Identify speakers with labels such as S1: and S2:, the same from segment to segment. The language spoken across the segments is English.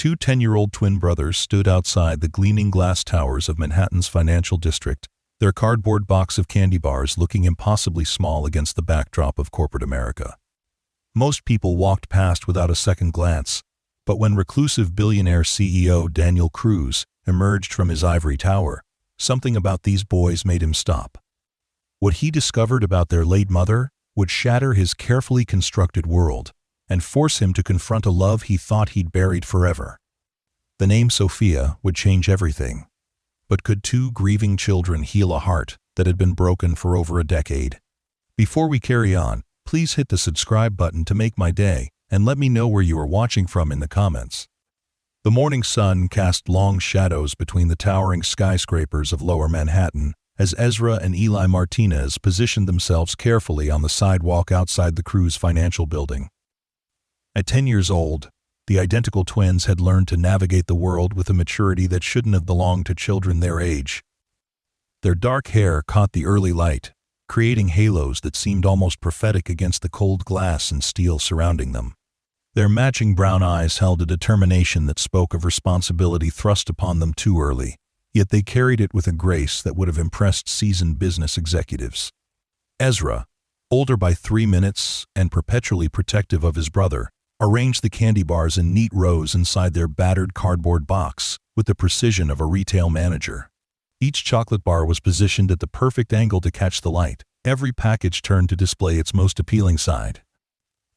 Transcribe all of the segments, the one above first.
S1: Two 10-year-old twin brothers stood outside the gleaming glass towers of Manhattan's financial district, their cardboard box of candy bars looking impossibly small against the backdrop of corporate America. Most people walked past without a second glance, but when reclusive billionaire CEO Daniel Cruz emerged from his ivory tower, something about these boys made him stop. What he discovered about their late mother would shatter his carefully constructed world and force him to confront a love he thought he'd buried forever. The name Sofia would change everything. But could two grieving children heal a heart that had been broken for over a decade? Before we carry on, please hit the subscribe button to make my day and let me know where you are watching from in the comments. The morning sun cast long shadows between the towering skyscrapers of Lower Manhattan as Ezra and Eli Martinez positioned themselves carefully on the sidewalk outside the Cruz financial building. At 10 years old, the identical twins had learned to navigate the world with a maturity that shouldn't have belonged to children their age. Their dark hair caught the early light, creating halos that seemed almost prophetic against the cold glass and steel surrounding them. Their matching brown eyes held a determination that spoke of responsibility thrust upon them too early, yet they carried it with a grace that would have impressed seasoned business executives. Ezra, older by 3 minutes and perpetually protective of his brother, arranged the candy bars in neat rows inside their battered cardboard box with the precision of a retail manager. Each chocolate bar was positioned at the perfect angle to catch the light, every package turned to display its most appealing side.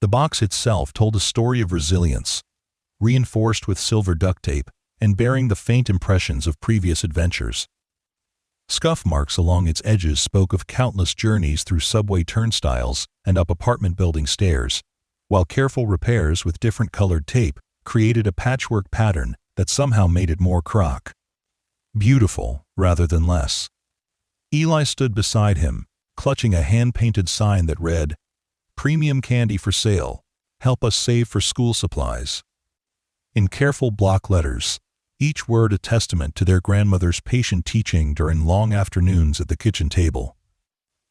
S1: The box itself told a story of resilience, reinforced with silver duct tape and bearing the faint impressions of previous adventures. Scuff marks along its edges spoke of countless journeys through subway turnstiles and up apartment building stairs, while careful repairs with different colored tape created a patchwork pattern that somehow made it more crock. Beautiful, rather than less. Eli stood beside him, clutching a hand-painted sign that read, "Premium candy for sale. Help us save for school supplies." In careful block letters, each word a testament to their grandmother's patient teaching during long afternoons at the kitchen table.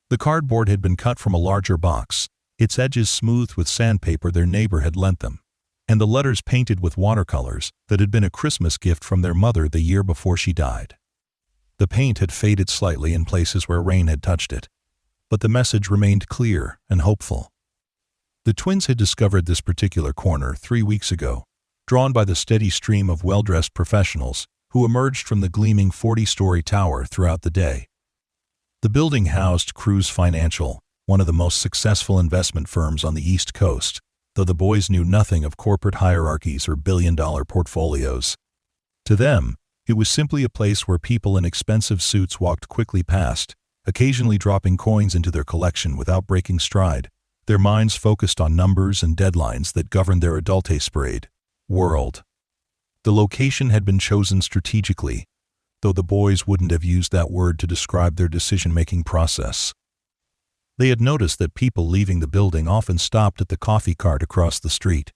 S1: The cardboard had been cut from a larger box, its edges smoothed with sandpaper their neighbor had lent them, and the letters painted with watercolors that had been a Christmas gift from their mother the year before she died. The paint had faded slightly in places where rain had touched it, but the message remained clear and hopeful. The twins had discovered this particular corner 3 weeks ago, drawn by the steady stream of well-dressed professionals who emerged from the gleaming 40-story tower throughout the day. The building housed Cruz Financial, one of the most successful investment firms on the East Coast, though the boys knew nothing of corporate hierarchies or billion-dollar portfolios. To them, it was simply a place where people in expensive suits walked quickly past, occasionally dropping coins into their collection without breaking stride, their minds focused on numbers and deadlines that governed their adulte-sprayed world. The location had been chosen strategically, though the boys wouldn't have used that word to describe their decision-making process. They had noticed that people leaving the building often stopped at the coffee cart across the street,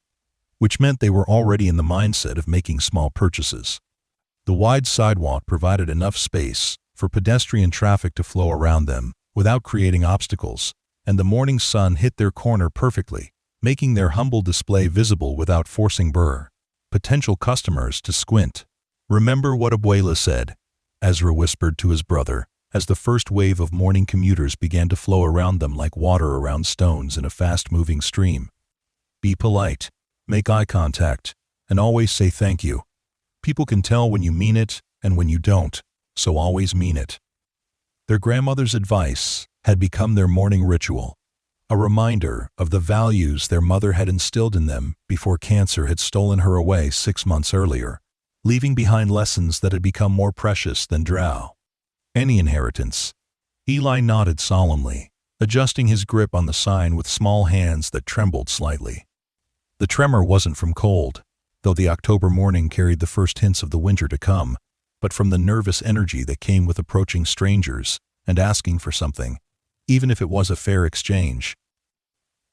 S1: which meant they were already in the mindset of making small purchases. The wide sidewalk provided enough space for pedestrian traffic to flow around them without creating obstacles, and the morning sun hit their corner perfectly, making their humble display visible without forcing potential customers to squint. "Remember what Abuela said," Ezra whispered to his brother, as the first wave of morning commuters began to flow around them like water around stones in a fast-moving stream. "Be polite, make eye contact, and always say thank you. People can tell when you mean it and when you don't, so always mean it." Their grandmother's advice had become their morning ritual, a reminder of the values their mother had instilled in them before cancer had stolen her away 6 months earlier, leaving behind lessons that had become more precious than any inheritance. Eli nodded solemnly, adjusting his grip on the sign with small hands that trembled slightly. The tremor wasn't from cold, though the October morning carried the first hints of the winter to come, but from the nervous energy that came with approaching strangers and asking for something, even if it was a fair exchange.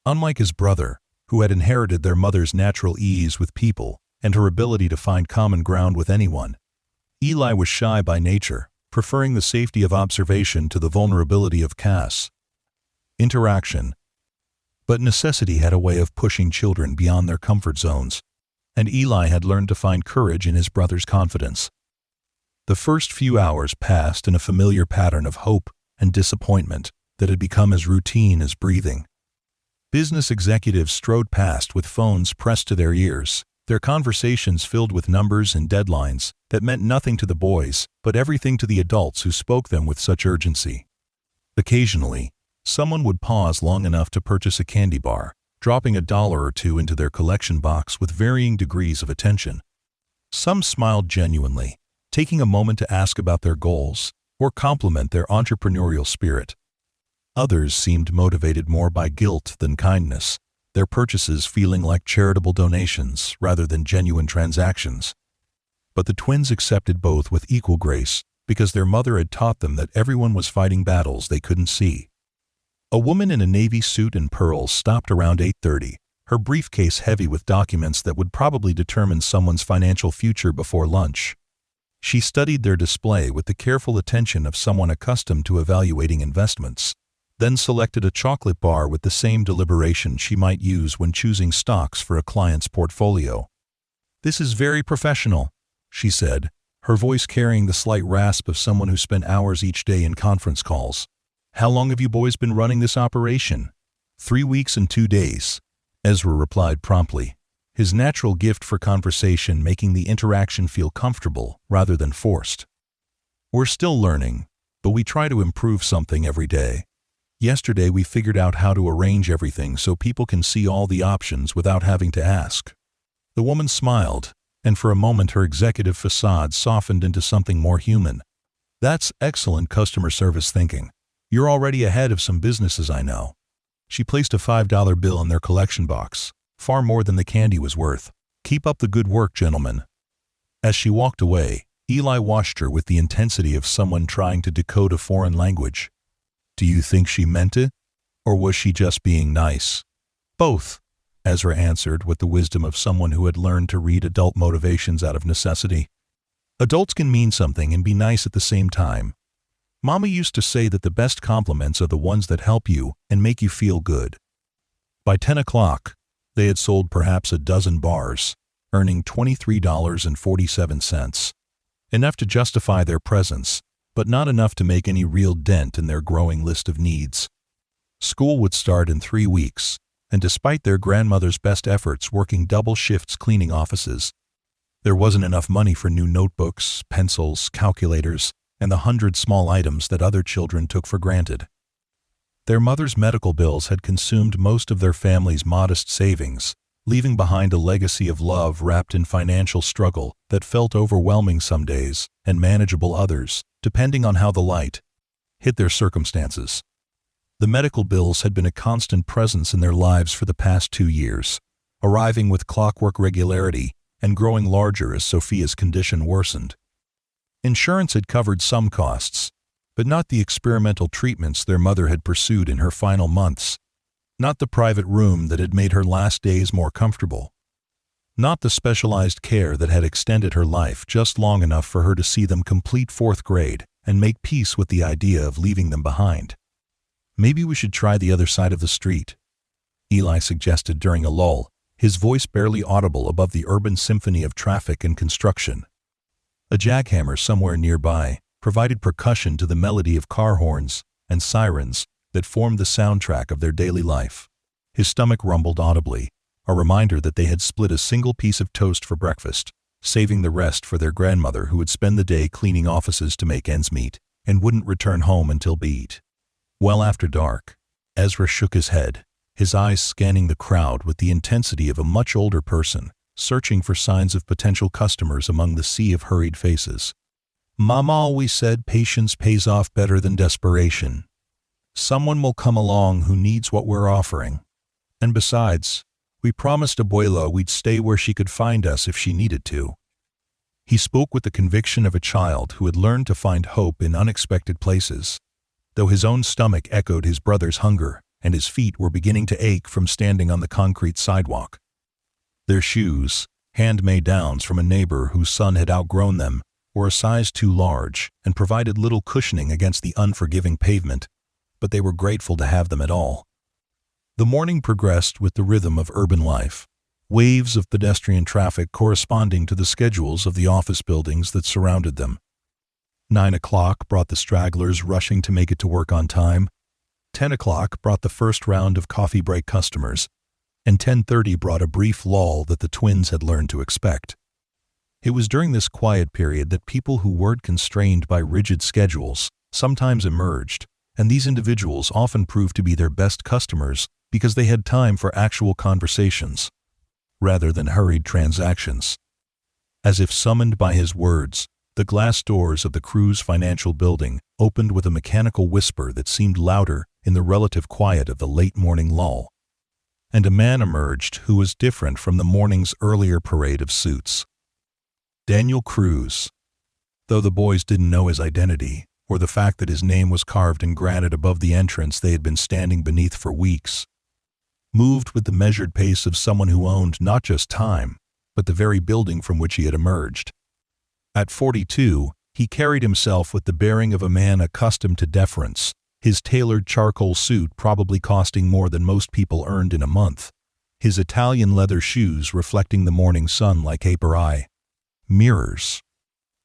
S1: Unlike his brother, who had inherited their mother's natural ease with people and her ability to find common ground with anyone, Eli was shy by nature, preferring the safety of observation to the vulnerability of interaction. But necessity had a way of pushing children beyond their comfort zones, and Eli had learned to find courage in his brother's confidence. The first few hours passed in a familiar pattern of hope and disappointment that had become as routine as breathing. Business executives strode past with phones pressed to their ears, their conversations filled with numbers and deadlines that meant nothing to the boys, but everything to the adults who spoke them with such urgency. Occasionally, someone would pause long enough to purchase a candy bar, dropping $1 or $2 into their collection box with varying degrees of attention. Some smiled genuinely, taking a moment to ask about their goals or compliment their entrepreneurial spirit. Others seemed motivated more by guilt than kindness, their purchases feeling like charitable donations rather than genuine transactions. But the twins accepted both with equal grace because their mother had taught them that everyone was fighting battles they couldn't see. A woman in a navy suit and pearls stopped around 8:30, her briefcase heavy with documents that would probably determine someone's financial future before lunch. She studied their display with the careful attention of someone accustomed to evaluating investments, then selected a chocolate bar with the same deliberation she might use when choosing stocks for a client's portfolio. "This is very professional," she said, her voice carrying the slight rasp of someone who spent hours each day in conference calls. "How long have you boys been running this operation?" 3 weeks and 2 days, Ezra replied promptly, his natural gift for conversation making the interaction feel comfortable rather than forced. "We're still learning, but we try to improve something every day. Yesterday we figured out how to arrange everything so people can see all the options without having to ask." The woman smiled, and for a moment her executive facade softened into something more human. "That's excellent customer service thinking. You're already ahead of some businesses I know." She placed a $5 bill in their collection box, far more than the candy was worth. "Keep up the good work, gentlemen." As she walked away, Eli watched her with the intensity of someone trying to decode a foreign language. "Do you think she meant it? Or was she just being nice?" "Both," Ezra answered with the wisdom of someone who had learned to read adult motivations out of necessity. "Adults can mean something and be nice at the same time. Mama used to say that the best compliments are the ones that help you and make you feel good." By 10 o'clock, they had sold perhaps a dozen bars, earning $23.47. Enough to justify their presence, but not enough to make any real dent in their growing list of needs. School would start in 3 weeks, and despite their grandmother's best efforts working double shifts cleaning offices, there wasn't enough money for new notebooks, pencils, calculators, and the 100 small items that other children took for granted. Their mother's medical bills had consumed most of their family's modest savings, leaving behind a legacy of love wrapped in financial struggle that felt overwhelming some days and manageable others, depending on how the light hit their circumstances. The medical bills had been a constant presence in their lives for the past 2 years, arriving with clockwork regularity and growing larger as Sofia's condition worsened. Insurance had covered some costs, but not the experimental treatments their mother had pursued in her final months, not the private room that had made her last days more comfortable, not the specialized care that had extended her life just long enough for her to see them complete 4th grade and make peace with the idea of leaving them behind. "Maybe we should try the other side of the street," Eli suggested during a lull, his voice barely audible above the urban symphony of traffic and construction. A jackhammer somewhere nearby provided percussion to the melody of car horns and sirens that formed the soundtrack of their daily life. His stomach rumbled audibly, a reminder that they had split a single piece of toast for breakfast, saving the rest for their grandmother who would spend the day cleaning offices to make ends meet and wouldn't return home until beat. Well after dark, Ezra shook his head, his eyes scanning the crowd with the intensity of a much older person, searching for signs of potential customers among the sea of hurried faces. "Mama always said patience pays off better than desperation. Someone will come along who needs what we're offering. And besides, we promised Abuela we'd stay where she could find us if she needed to." He spoke with the conviction of a child who had learned to find hope in unexpected places, though his own stomach echoed his brother's hunger and his feet were beginning to ache from standing on the concrete sidewalk. Their shoes, hand-me-downs from a neighbor whose son had outgrown them, were a size too large and provided little cushioning against the unforgiving pavement, but they were grateful to have them at all. The morning progressed with the rhythm of urban life. waves of pedestrian traffic corresponding to the schedules of the office buildings that surrounded them. 9 o'clock brought the stragglers rushing to make it to work on time. 10 o'clock brought the first round of coffee break customers, and 10:30 brought a brief lull that the twins had learned to expect. It was during this quiet period that people who weren't constrained by rigid schedules sometimes emerged, and these individuals often proved to be their best customers because they had time for actual conversations, rather than hurried transactions. As if summoned by his words, the glass doors of the Cruz Financial Building opened with a mechanical whisper that seemed louder in the relative quiet of the late morning lull. And a man emerged who was different from the morning's earlier parade of suits. Daniel Cruz. Though the boys didn't know his identity, or the fact that his name was carved in granite above the entrance they had been standing beneath for weeks, moved with the measured pace of someone who owned not just time, but the very building from which he had emerged. At 42, he carried himself with the bearing of a man accustomed to deference, his tailored charcoal suit probably costing more than most people earned in a month, his Italian leather shoes reflecting the morning sun like ivory mirrors.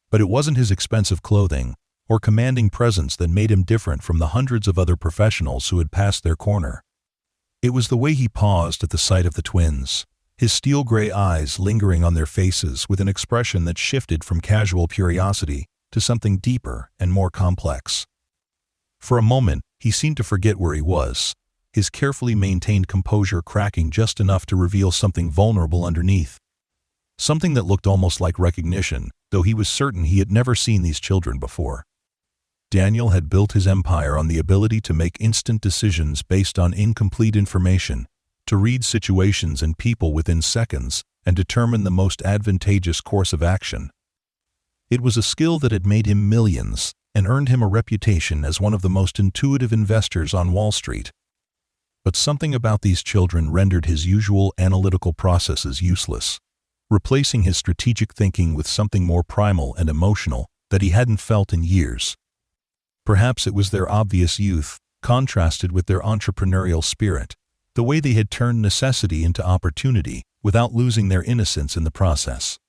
S1: But it wasn't his expensive clothing or commanding presence that made him different from the hundreds of other professionals who had passed their corner. It was the way he paused at the sight of the twins, his steel-gray eyes lingering on their faces with an expression that shifted from casual curiosity to something deeper and more complex. For a moment, he seemed to forget where he was, his carefully maintained composure cracking just enough to reveal something vulnerable underneath. Something that looked almost like recognition, though he was certain he had never seen these children before. Daniel had built his empire on the ability to make instant decisions based on incomplete information, to read situations and people within seconds and determine the most advantageous course of action. It was a skill that had made him millions and earned him a reputation as one of the most intuitive investors on Wall Street. But something about these children rendered his usual analytical processes useless, replacing his strategic thinking with something more primal and emotional that he hadn't felt in years. Perhaps it was their obvious youth, contrasted with their entrepreneurial spirit, the way they had turned necessity into opportunity without losing their innocence in the process.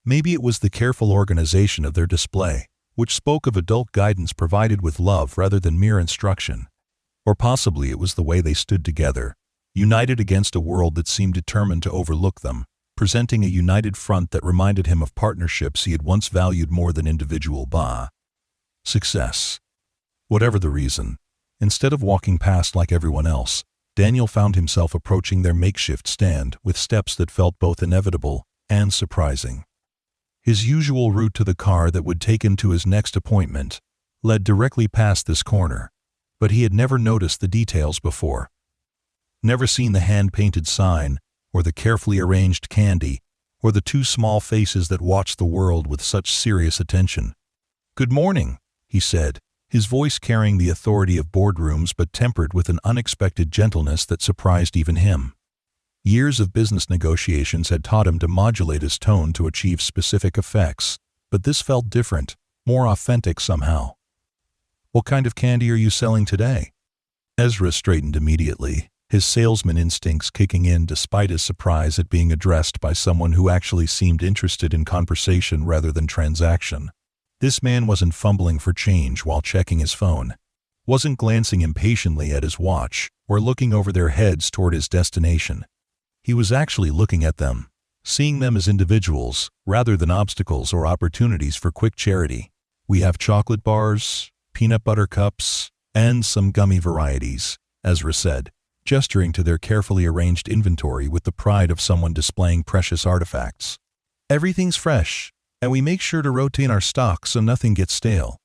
S1: Maybe it was the careful organization of their display, which spoke of adult guidance provided with love rather than mere instruction. Or possibly it was the way they stood together, united against a world that seemed determined to overlook them, presenting a united front that reminded him of partnerships he had once valued more than individual success. Whatever the reason, instead of walking past like everyone else, Daniel found himself approaching their makeshift stand with steps that felt both inevitable and surprising. His usual route to the car that would take him to his next appointment led directly past this corner, but he had never noticed the details before. Never seen the hand-painted sign, or the carefully arranged candy, or the two small faces that watched the world with such serious attention. "Good morning," he said, his voice carrying the authority of boardrooms but tempered with an unexpected gentleness that surprised even him. Years of business negotiations had taught him to modulate his tone to achieve specific effects, but this felt different, more authentic somehow. "What kind of candy are you selling today?" Ezra straightened immediately, his salesman instincts kicking in despite his surprise at being addressed by someone who actually seemed interested in conversation rather than transaction. This man wasn't fumbling for change while checking his phone, wasn't glancing impatiently at his watch, or looking over their heads toward his destination. He was actually looking at them, seeing them as individuals, rather than obstacles or opportunities for quick charity. "We have chocolate bars, peanut butter cups, and some gummy varieties," Ezra said, gesturing to their carefully arranged inventory with the pride of someone displaying precious artifacts. "Everything's fresh, and we make sure to rotate our stock so nothing gets stale.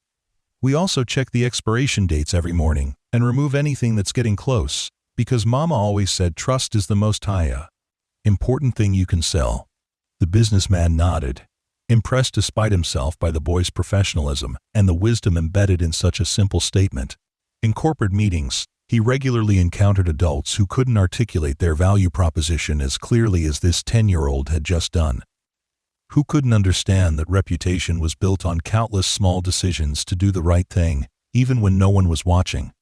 S1: We also check the expiration dates every morning and remove anything that's getting close, because Mama always said trust is the most important thing you can sell." The businessman nodded, impressed despite himself by the boy's professionalism and the wisdom embedded in such a simple statement. In corporate meetings, he regularly encountered adults who couldn't articulate their value proposition as clearly as this 10-year-old had just done. Who couldn't understand that reputation was built on countless small decisions to do the right thing, even when no one was watching?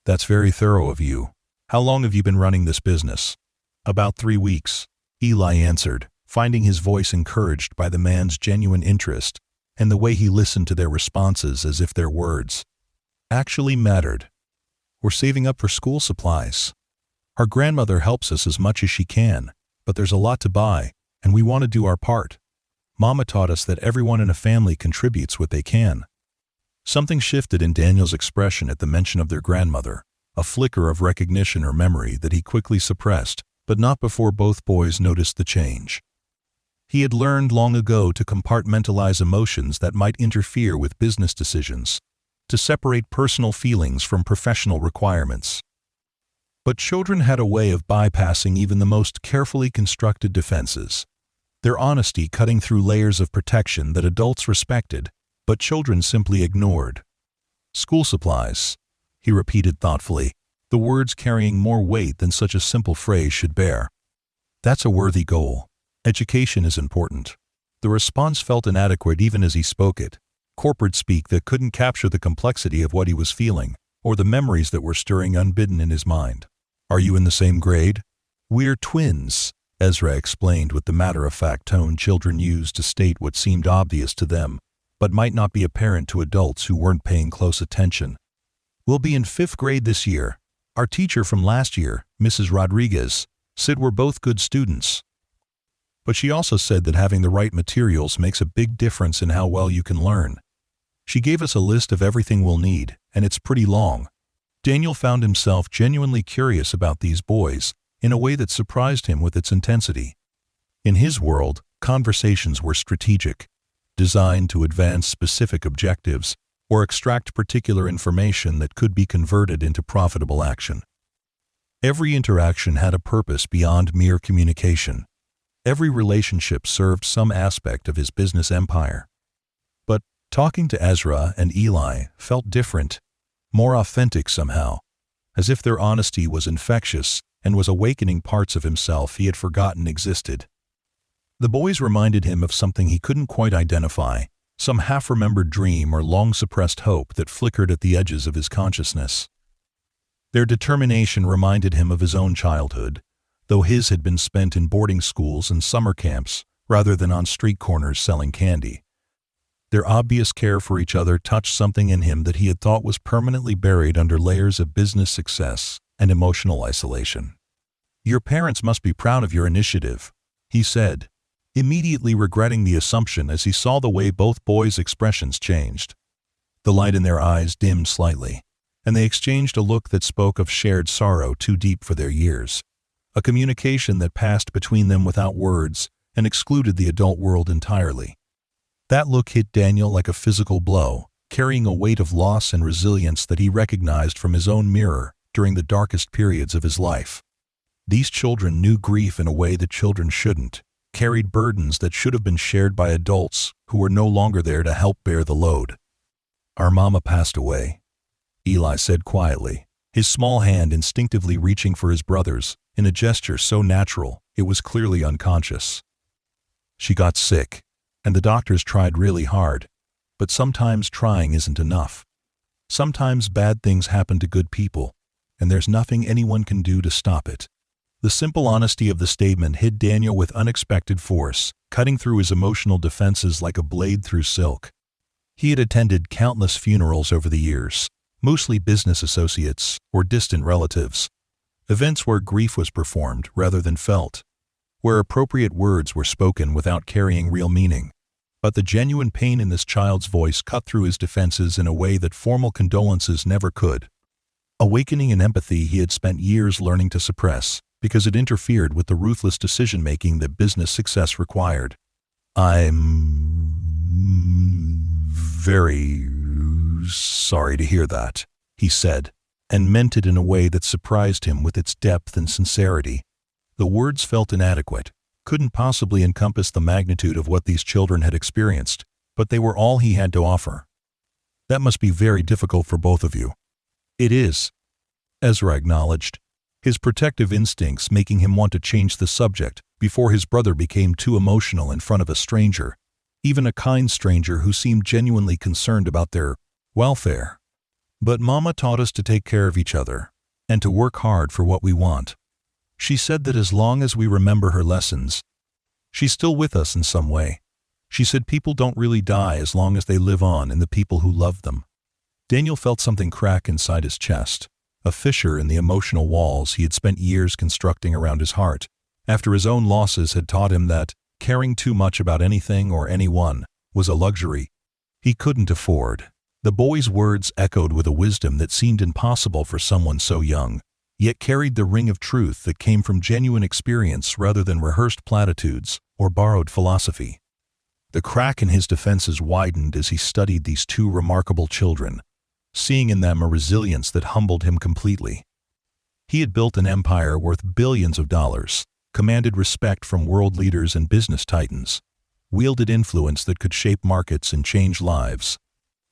S1: "That's very thorough of you. How long have you been running this business?" "About 3 weeks. Eli answered, finding his voice encouraged by the man's genuine interest and the way he listened to their responses as if their words actually mattered. We're saving up for school supplies. Our grandmother helps us as much as she can, but there's a lot to buy, and we want to do our part. Mama taught us that everyone in a family contributes what they can. Something shifted in Daniel's expression at the mention of their grandmother, a flicker of recognition or memory that he quickly suppressed, but not before both boys noticed the change. He had learned long ago to compartmentalize emotions that might interfere with business decisions, to separate personal feelings from professional requirements. But children had a way of bypassing even the most carefully constructed defenses, their honesty cutting through layers of protection that adults respected, but children simply ignored. School supplies, he repeated thoughtfully, the words carrying more weight than such a simple phrase should bear. That's a worthy goal. Education is important. The response felt inadequate even as he spoke it, corporate speak that couldn't capture the complexity of what he was feeling, or the memories that were stirring unbidden in his mind. Are you in the same grade? We're twins, Ezra explained with the matter-of-fact tone children use to state what seemed obvious to them, but might not be apparent to adults who weren't paying close attention. We'll be in 5th grade this year. Our teacher from last year, Mrs. Rodriguez, said we're both good students. But she also said that having the right materials makes a big difference in how well you can learn. She gave us a list of everything we'll need, and it's pretty long. Daniel found himself genuinely curious about these boys, in a way that surprised him with its intensity. In his world, conversations were strategic, designed to advance specific objectives or extract particular information that could be converted into profitable action. Every interaction had a purpose beyond mere communication. Every relationship served some aspect of his business empire. But talking to Ezra and Eli felt different, more authentic somehow, as if their honesty was infectious and was awakening parts of himself he had forgotten existed. The boys reminded him of something he couldn't quite identify, some half-remembered dream or long-suppressed hope that flickered at the edges of his consciousness. Their determination reminded him of his own childhood, though his had been spent in boarding schools and summer camps rather than on street corners selling candy. Their obvious care for each other touched something in him that he had thought was permanently buried under layers of business success and emotional isolation. Your parents must be proud of your initiative, he said, immediately regretting the assumption as he saw the way both boys' expressions changed. The light in their eyes dimmed slightly, and they exchanged a look that spoke of shared sorrow too deep for their years, a communication that passed between them without words and excluded the adult world entirely. That look hit Daniel like a physical blow, carrying a weight of loss and resilience that he recognized from his own mirror during the darkest periods of his life. These children knew grief in a way that children shouldn't, carried burdens that should have been shared by adults who were no longer there to help bear the load. Our mama passed away, Eli said quietly, his small hand instinctively reaching for his brother's, in a gesture so natural it was clearly unconscious. She got sick, and the doctors tried really hard, but sometimes trying isn't enough. Sometimes bad things happen to good people, and there's nothing anyone can do to stop it. The simple honesty of the statement hit Daniel with unexpected force, cutting through his emotional defenses like a blade through silk. He had attended countless funerals over the years, mostly business associates or distant relatives, events where grief was performed rather than felt, where appropriate words were spoken without carrying real meaning. But the genuine pain in this child's voice cut through his defenses in a way that formal condolences never could, awakening an empathy he had spent years learning to suppress because it interfered with the ruthless decision-making that business success required. I'm very sorry to hear that, he said, and meant it in a way that surprised him with its depth and sincerity. The words felt inadequate, couldn't possibly encompass the magnitude of what these children had experienced, but they were all he had to offer. That must be very difficult for both of you. It is, Ezra acknowledged, his protective instincts making him want to change the subject before his brother became too emotional in front of a stranger, even a kind stranger who seemed genuinely concerned about their welfare. But Mama taught us to take care of each other and to work hard for what we want. She said that as long as we remember her lessons, she's still with us in some way. She said people don't really die as long as they live on in the people who love them. Daniel felt something crack inside his chest, a fissure in the emotional walls he had spent years constructing around his heart, after his own losses had taught him that caring too much about anything or anyone was a luxury he couldn't afford. The boy's words echoed with a wisdom that seemed impossible for someone so young, yet carried the ring of truth that came from genuine experience rather than rehearsed platitudes or borrowed philosophy. The crack in his defenses widened as he studied these two remarkable children, seeing in them a resilience that humbled him completely. He had built an empire worth billions of dollars, commanded respect from world leaders and business titans, wielded influence that could shape markets and change lives.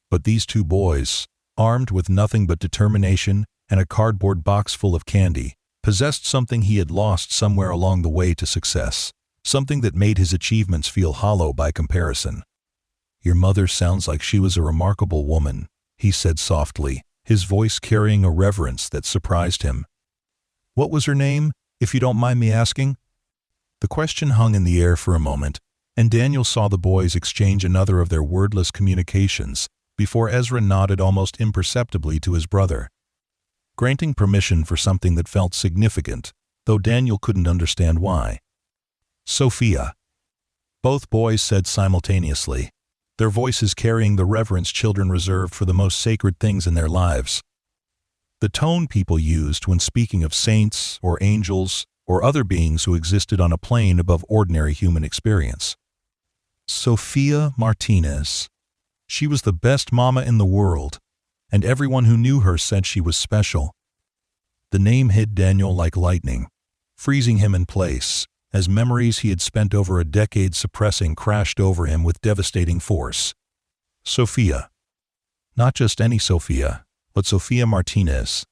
S1: But these two boys, armed with nothing but determination and a cardboard box full of candy, possessed something he had lost somewhere along the way to success, something that made his achievements feel hollow by comparison. "Your mother sounds like she was a remarkable woman," he said softly, his voice carrying a reverence that surprised him. "What was her name, if you don't mind me asking?" The question hung in the air for a moment, and Daniel saw the boys exchange another of their wordless communications before Ezra nodded almost imperceptibly to his brother, granting permission for something that felt significant, though Daniel couldn't understand why. "Sofia," both boys said simultaneously, their voices carrying the reverence children reserve for the most sacred things in their lives. The tone people used when speaking of saints or angels or other beings who existed on a plane above ordinary human experience. Sofia Martinez. She was the best mama in the world, and everyone who knew her said she was special. The name hit Daniel like lightning, freezing him in place, as memories he had spent over a decade suppressing crashed over him with devastating force. Sofia. Not just any Sofia, but Sofia Martinez.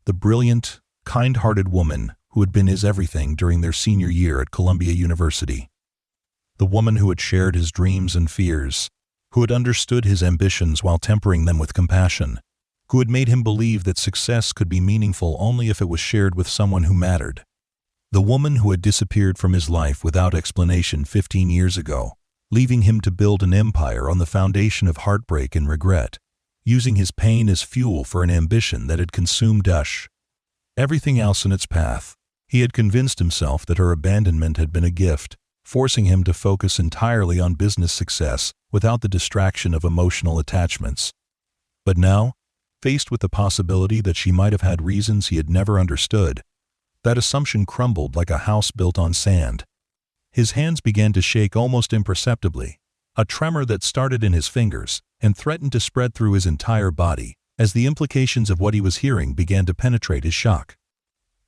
S1: The brilliant, kind-hearted woman who had been his everything during their senior year at Columbia University. The woman who had shared his dreams and fears, who had understood his ambitions while tempering them with compassion, who had made him believe that success could be meaningful only if it was shared with someone who mattered. The woman who had disappeared from his life without explanation 15 years ago, leaving him to build an empire on the foundation of heartbreak and regret, using his pain as fuel for an ambition that had consumed everything else in its path. He had convinced himself that her abandonment had been a gift, forcing him to focus entirely on business success without the distraction of emotional attachments. But now, faced with the possibility that she might have had reasons he had never understood, that assumption crumbled like a house built on sand. His hands began to shake almost imperceptibly, a tremor that started in his fingers and threatened to spread through his entire body as the implications of what he was hearing began to penetrate his shock.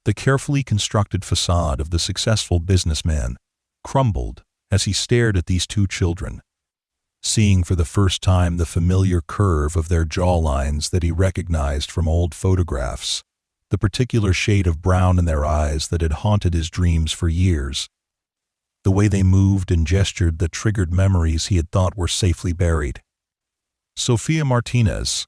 S1: The carefully constructed facade of the successful businessman crumbled as he stared at these two children, seeing for the first time the familiar curve of their jawlines that he recognized from old photographs, the particular shade of brown in their eyes that had haunted his dreams for years, the way they moved and gestured that triggered memories he had thought were safely buried. "Sofia Martinez,"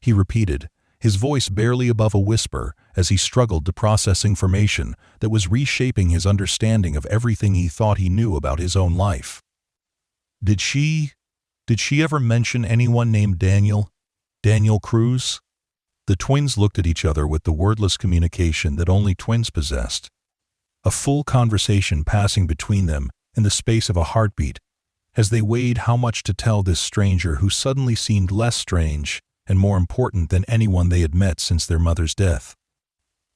S1: he repeated, his voice barely above a whisper as he struggled to process information that was reshaping his understanding of everything he thought he knew about his own life. Did she ever mention anyone named Daniel Cruz?" The twins looked at each other with the wordless communication that only twins possessed. A full conversation passing between them in the space of a heartbeat, as they weighed how much to tell this stranger who suddenly seemed less strange and more important than anyone they had met since their mother's death.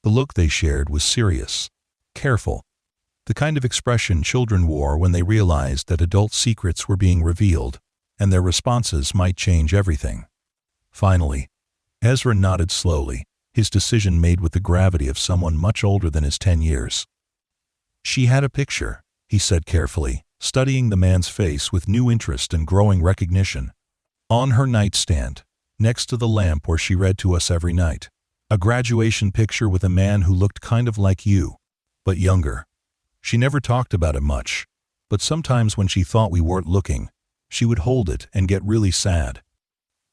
S1: The look they shared was serious, careful, the kind of expression children wore when they realized that adult secrets were being revealed, and their responses might change everything. Finally, Ezra nodded slowly, his decision made with the gravity of someone much older than his 10 years. "She had a picture," he said carefully, studying the man's face with new interest and growing recognition. "On her nightstand, next to the lamp where she read to us every night. A graduation picture with a man who looked kind of like you, but younger. She never talked about it much, but sometimes when she thought we weren't looking, she would hold it and get really sad."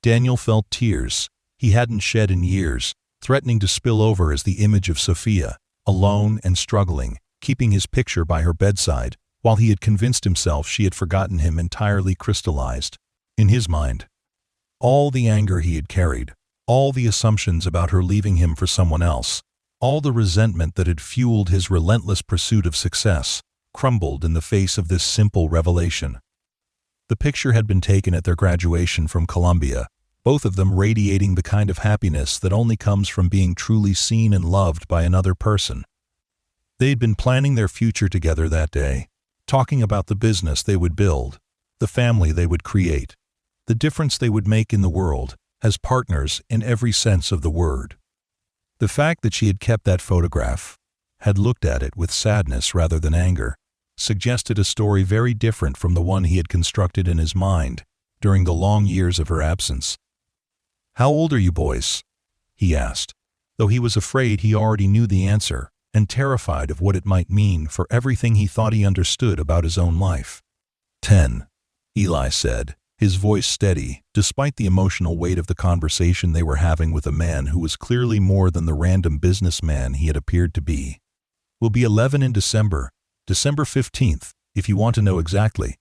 S1: Daniel felt tears he hadn't shed in years, threatening to spill over as the image of Sofia, alone and struggling, keeping his picture by her bedside, while he had convinced himself she had forgotten him entirely crystallized. In his mind, all the anger he had carried, all the assumptions about her leaving him for someone else, all the resentment that had fueled his relentless pursuit of success, crumbled in the face of this simple revelation. The picture had been taken at their graduation from Columbia, both of them radiating the kind of happiness that only comes from being truly seen and loved by another person. They had been planning their future together that day, talking about the business they would build, the family they would create, the difference they would make in the world, as partners in every sense of the word. The fact that she had kept that photograph, had looked at it with sadness rather than anger, suggested a story very different from the one he had constructed in his mind during the long years of her absence. "How old are you boys?" he asked, though he was afraid he already knew the answer and terrified of what it might mean for everything he thought he understood about his own life. 10, Eli said, his voice steady, despite the emotional weight of the conversation they were having with a man who was clearly more than the random businessman he had appeared to be. "We'll be 11 in December 15th, if you want to know exactly."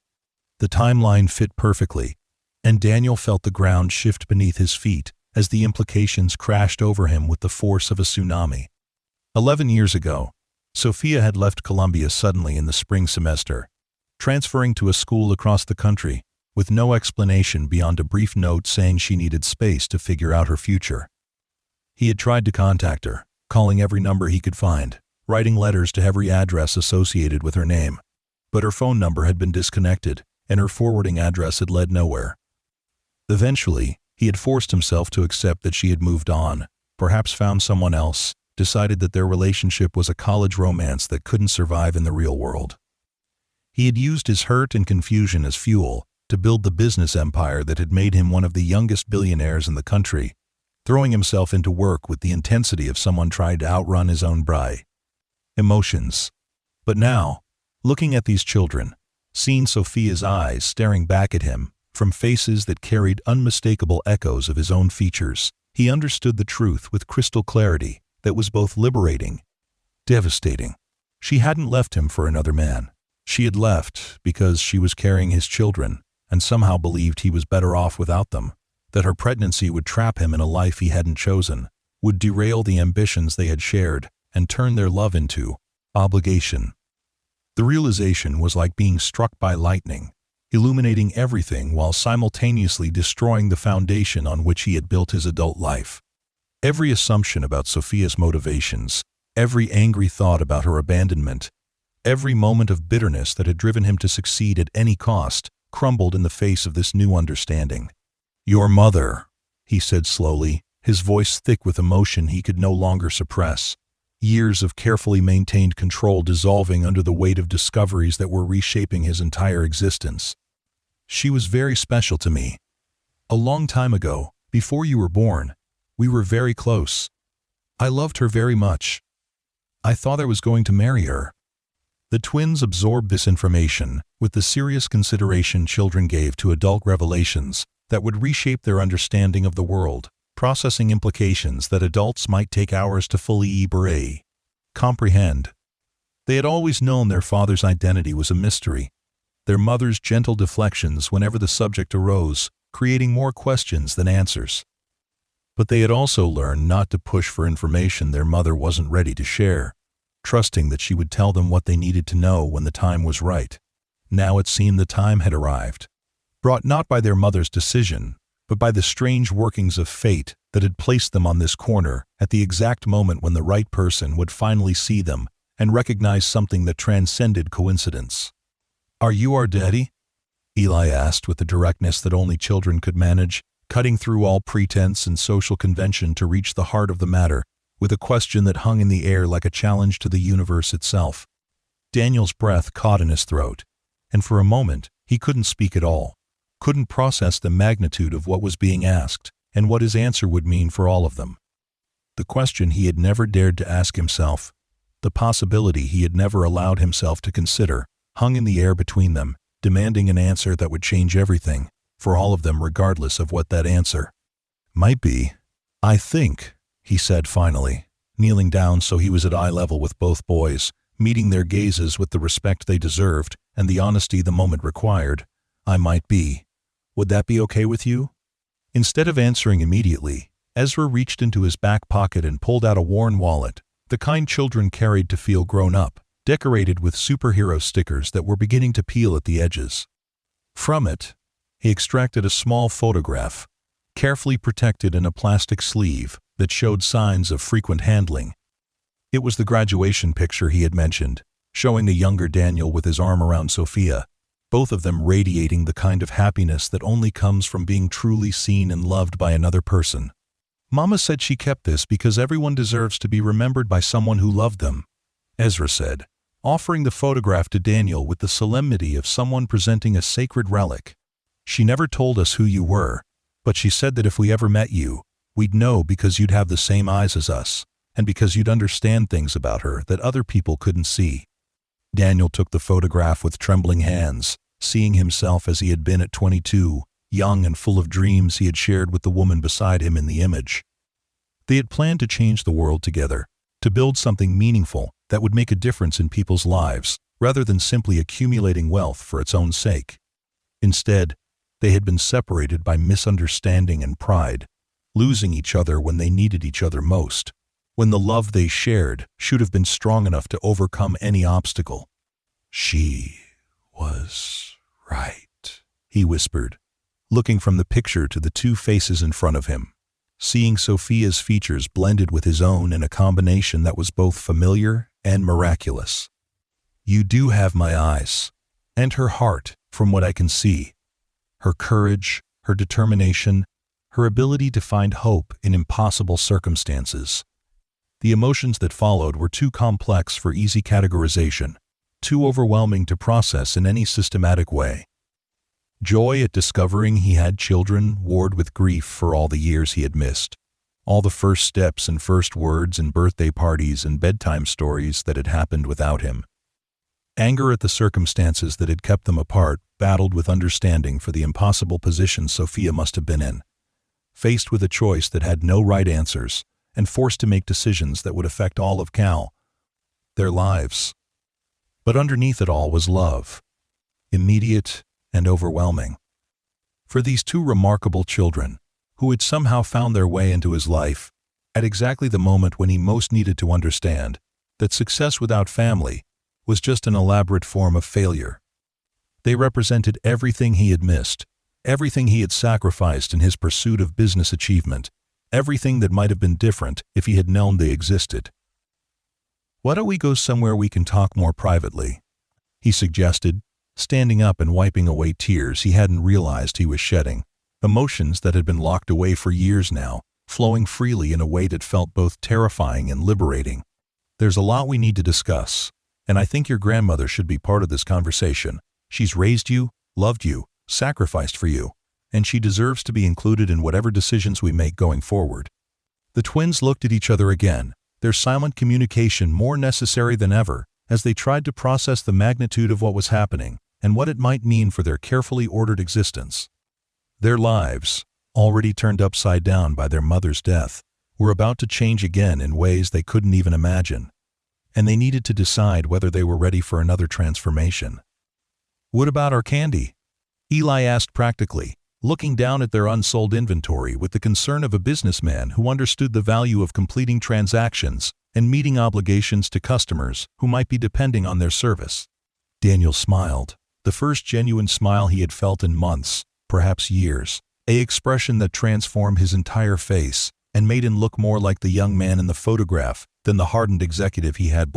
S1: The timeline fit perfectly, and Daniel felt the ground shift beneath his feet as the implications crashed over him with the force of a tsunami. 11 years ago, Sofia had left Columbia suddenly in the spring semester, transferring to a school across the country, with no explanation beyond a brief note saying she needed space to figure out her future. He had tried to contact her, calling every number he could find, writing letters to every address associated with her name, but her phone number had been disconnected, and her forwarding address had led nowhere. Eventually, he had forced himself to accept that she had moved on, perhaps found someone else, decided that their relationship was a college romance that couldn't survive in the real world. He had used his hurt and confusion as fuel to build the business empire that had made him one of the youngest billionaires in the country, throwing himself into work with the intensity of someone trying to outrun his own emotions. But now, looking at these children, seeing Sofia's eyes staring back at him from faces that carried unmistakable echoes of his own features, he understood the truth with crystal clarity that was both liberating, devastating. She hadn't left him for another man. She had left because she was carrying his children and somehow believed he was better off without them, that her pregnancy would trap him in a life he hadn't chosen, would derail the ambitions they had shared, and turn their love into obligation. The realization was like being struck by lightning, illuminating everything while simultaneously destroying the foundation on which he had built his adult life. Every assumption about Sofia's motivations, every angry thought about her abandonment, every moment of bitterness that had driven him to succeed at any cost, crumbled in the face of this new understanding. "Your mother," he said slowly, his voice thick with emotion he could no longer suppress. Years of carefully maintained control dissolving under the weight of discoveries that were reshaping his entire existence. "She was very special to me. A long time ago, before you were born, we were very close. I loved her very much. I thought I was going to marry her." The twins absorbed this information with the serious consideration children gave to adult revelations that would reshape their understanding of the world, processing implications that adults might take hours to fully comprehend. They had always known their father's identity was a mystery, their mother's gentle deflections whenever the subject arose, creating more questions than answers. But they had also learned not to push for information their mother wasn't ready to share, trusting that she would tell them what they needed to know when the time was right. Now it seemed the time had arrived, brought not by their mother's decision, but by the strange workings of fate that had placed them on this corner at the exact moment when the right person would finally see them and recognize something that transcended coincidence. "Are you our daddy?" Eli asked with the directness that only children could manage, cutting through all pretense and social convention to reach the heart of the matter, with a question that hung in the air like a challenge to the universe itself. Daniel's breath caught in his throat, and for a moment he couldn't speak at all, couldn't process the magnitude of what was being asked and what his answer would mean for all of them. The question he had never dared to ask himself, the possibility he had never allowed himself to consider, hung in the air between them, demanding an answer that would change everything, for all of them regardless of what that answer might be. "I think," he said finally, kneeling down so he was at eye level with both boys, meeting their gazes with the respect they deserved and the honesty the moment required. "I might be. Would that be okay with you?" Instead of answering immediately, Ezra reached into his back pocket and pulled out a worn wallet, the kind children carried to feel grown up, decorated with superhero stickers that were beginning to peel at the edges. From it, he extracted a small photograph, carefully protected in a plastic sleeve that showed signs of frequent handling. It was the graduation picture he had mentioned, showing the younger Daniel with his arm around Sofia, both of them radiating the kind of happiness that only comes from being truly seen and loved by another person. "Mama said she kept this because everyone deserves to be remembered by someone who loved them," Ezra said, offering the photograph to Daniel with the solemnity of someone presenting a sacred relic. "She never told us who you were, but she said that if we ever met you, we'd know because you'd have the same eyes as us, and because you'd understand things about her that other people couldn't see." Daniel took the photograph with trembling hands, seeing himself as he had been at 22, young and full of dreams he had shared with the woman beside him in the image. They had planned to change the world together, to build something meaningful that would make a difference in people's lives, rather than simply accumulating wealth for its own sake. Instead, they had been separated by misunderstanding and pride, losing each other when they needed each other most, when the love they shared should have been strong enough to overcome any obstacle. "She was right," he whispered, looking from the picture to the two faces in front of him, seeing Sofia's features blended with his own in a combination that was both familiar and miraculous. "You do have my eyes, and her heart, from what I can see. Her courage, her determination, her ability to find hope in impossible circumstances." The emotions that followed were too complex for easy categorization, too overwhelming to process in any systematic way. Joy at discovering he had children warred with grief for all the years he had missed, all the first steps and first words and birthday parties and bedtime stories that had happened without him. Anger at the circumstances that had kept them apart battled with understanding for the impossible position Sofia must have been in, faced with a choice that had no right answers and forced to make decisions that would affect all of their lives. But underneath it all was love, immediate and overwhelming. For these two remarkable children, who had somehow found their way into his life, at exactly the moment when he most needed to understand that success without family was just an elaborate form of failure. They represented everything he had missed, everything he had sacrificed in his pursuit of business achievement, everything that might have been different if he had known they existed. "Why don't we go somewhere we can talk more privately?" he suggested, standing up and wiping away tears he hadn't realized he was shedding, emotions that had been locked away for years now, flowing freely in a way that felt both terrifying and liberating. "There's a lot we need to discuss, and I think your grandmother should be part of this conversation. She's raised you, loved you, sacrificed for you, and she deserves to be included in whatever decisions we make going forward." The twins looked at each other again, their silent communication more necessary than ever, as they tried to process the magnitude of what was happening and what it might mean for their carefully ordered existence. Their lives, already turned upside down by their mother's death, were about to change again in ways they couldn't even imagine, and they needed to decide whether they were ready for another transformation. "What about our candy?" Eli asked practically, looking down at their unsold inventory with the concern of a businessman who understood the value of completing transactions and meeting obligations to customers who might be depending on their service. Daniel smiled, the first genuine smile he had felt in months, perhaps years, an expression that transformed his entire face and made him look more like the young man in the photograph than the hardened executive he had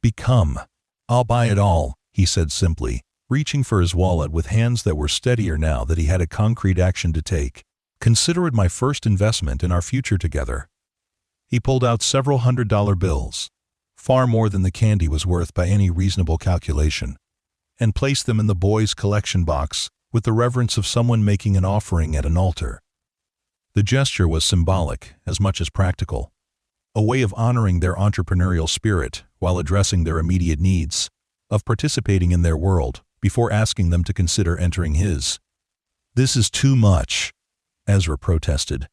S1: become. "I'll buy it all," he said simply, reaching for his wallet with hands that were steadier now that he had a concrete action to take. "Consider it my first investment in our future together." He pulled out several $100 bills, far more than the candy was worth by any reasonable calculation, and placed them in the boys' collection box with the reverence of someone making an offering at an altar. The gesture was symbolic as much as practical, a way of honoring their entrepreneurial spirit while addressing their immediate needs, of participating in their world before asking them to consider entering his. "This is too much," Ezra protested.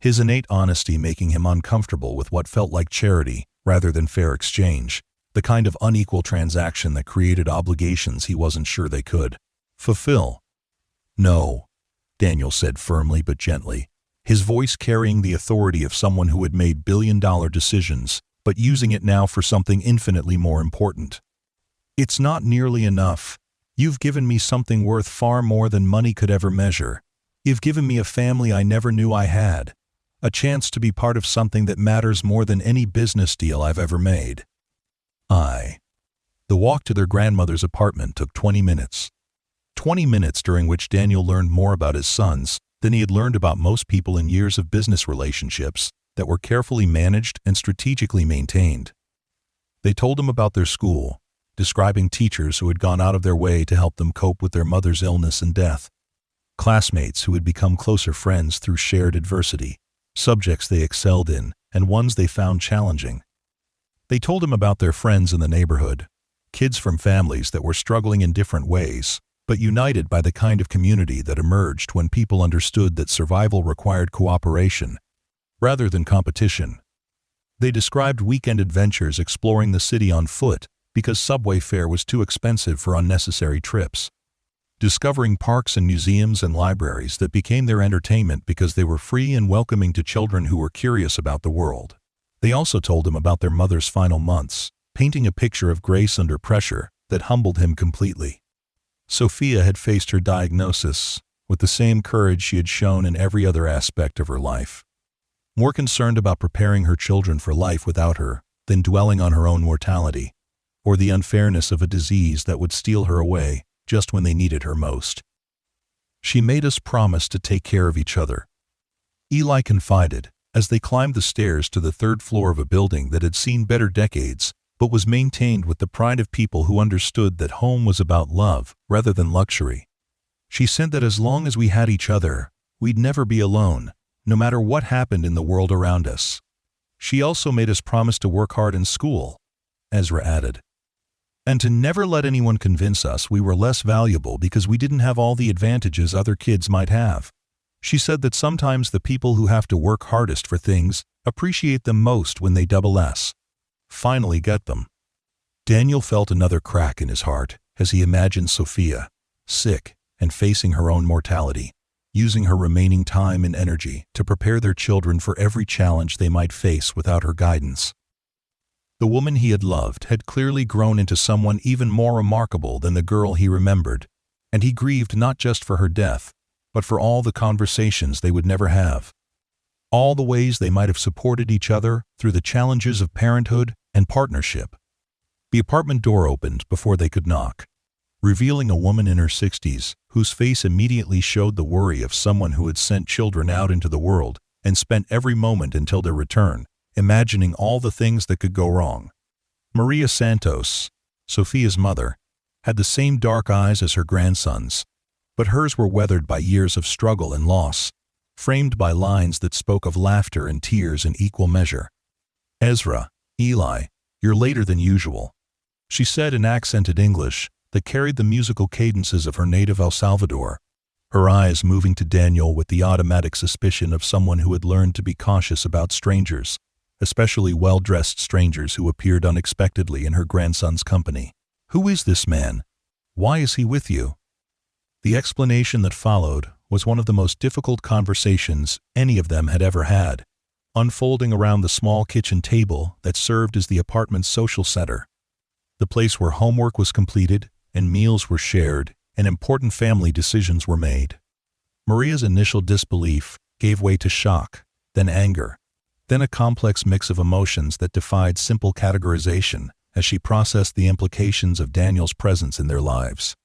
S1: his innate honesty making him uncomfortable with what felt like charity rather than fair exchange, the kind of unequal transaction that created obligations he wasn't sure they could fulfill. "No," Daniel said firmly but gently, his voice carrying the authority of someone who had made billion-dollar decisions, but using it now for something infinitely more important. "It's not nearly enough. You've given me something worth far more than money could ever measure. You've given me a family I never knew I had, a chance to be part of something that matters more than any business deal I've ever made." The walk to their grandmother's apartment took 20 minutes. 20 minutes during which Daniel learned more about his sons than he had learned about most people in years of business relationships that were carefully managed and strategically maintained. They told him about their school, describing teachers who had gone out of their way to help them cope with their mother's illness and death, classmates who had become closer friends through shared adversity, subjects they excelled in, and ones they found challenging. They told him about their friends in the neighborhood, kids from families that were struggling in different ways, but united by the kind of community that emerged when people understood that survival required cooperation rather than competition. They described weekend adventures exploring the city on foot because subway fare was too expensive for unnecessary trips, discovering parks and museums and libraries that became their entertainment because they were free and welcoming to children who were curious about the world. They also told him about their mother's final months, painting a picture of grace under pressure that humbled him completely. Sofia had faced her diagnosis with the same courage she had shown in every other aspect of her life, more concerned about preparing her children for life without her than dwelling on her own mortality, or the unfairness of a disease that would steal her away just when they needed her most. "She made us promise to take care of each other," Eli confided, as they climbed the stairs to the third floor of a building that had seen better decades, but was maintained with the pride of people who understood that home was about love rather than luxury. "She said that as long as we had each other, we'd never be alone, no matter what happened in the world around us. She also made us promise to work hard in school," Ezra added, "and to never let anyone convince us we were less valuable because we didn't have all the advantages other kids might have. She said that sometimes the people who have to work hardest for things appreciate them most when they finally get them." Daniel felt another crack in his heart as he imagined Sofia, sick and facing her own mortality, using her remaining time and energy to prepare their children for every challenge they might face without her guidance. The woman he had loved had clearly grown into someone even more remarkable than the girl he remembered, and he grieved not just for her death, but for all the conversations they would never have, all the ways they might have supported each other through the challenges of parenthood and partnership. The apartment door opened before they could knock, revealing a woman in her 60s whose face immediately showed the worry of someone who had sent children out into the world and spent every moment until their return imagining all the things that could go wrong. Maria Santos, Sofia's mother, had the same dark eyes as her grandsons, but hers were weathered by years of struggle and loss, framed by lines that spoke of laughter and tears in equal measure. "Ezra, Eli, you're later than usual," she said in accented English that carried the musical cadences of her native El Salvador, her eyes moving to Daniel with the automatic suspicion of someone who had learned to be cautious about strangers, especially well-dressed strangers who appeared unexpectedly in her grandson's company. "Who is this man? Why is he with you?" The explanation that followed was one of the most difficult conversations any of them had ever had, unfolding around the small kitchen table that served as the apartment's social center, the place where homework was completed and meals were shared and important family decisions were made. Maria's initial disbelief gave way to shock, then anger, then a complex mix of emotions that defied simple categorization as she processed the implications of Daniel's presence in their lives.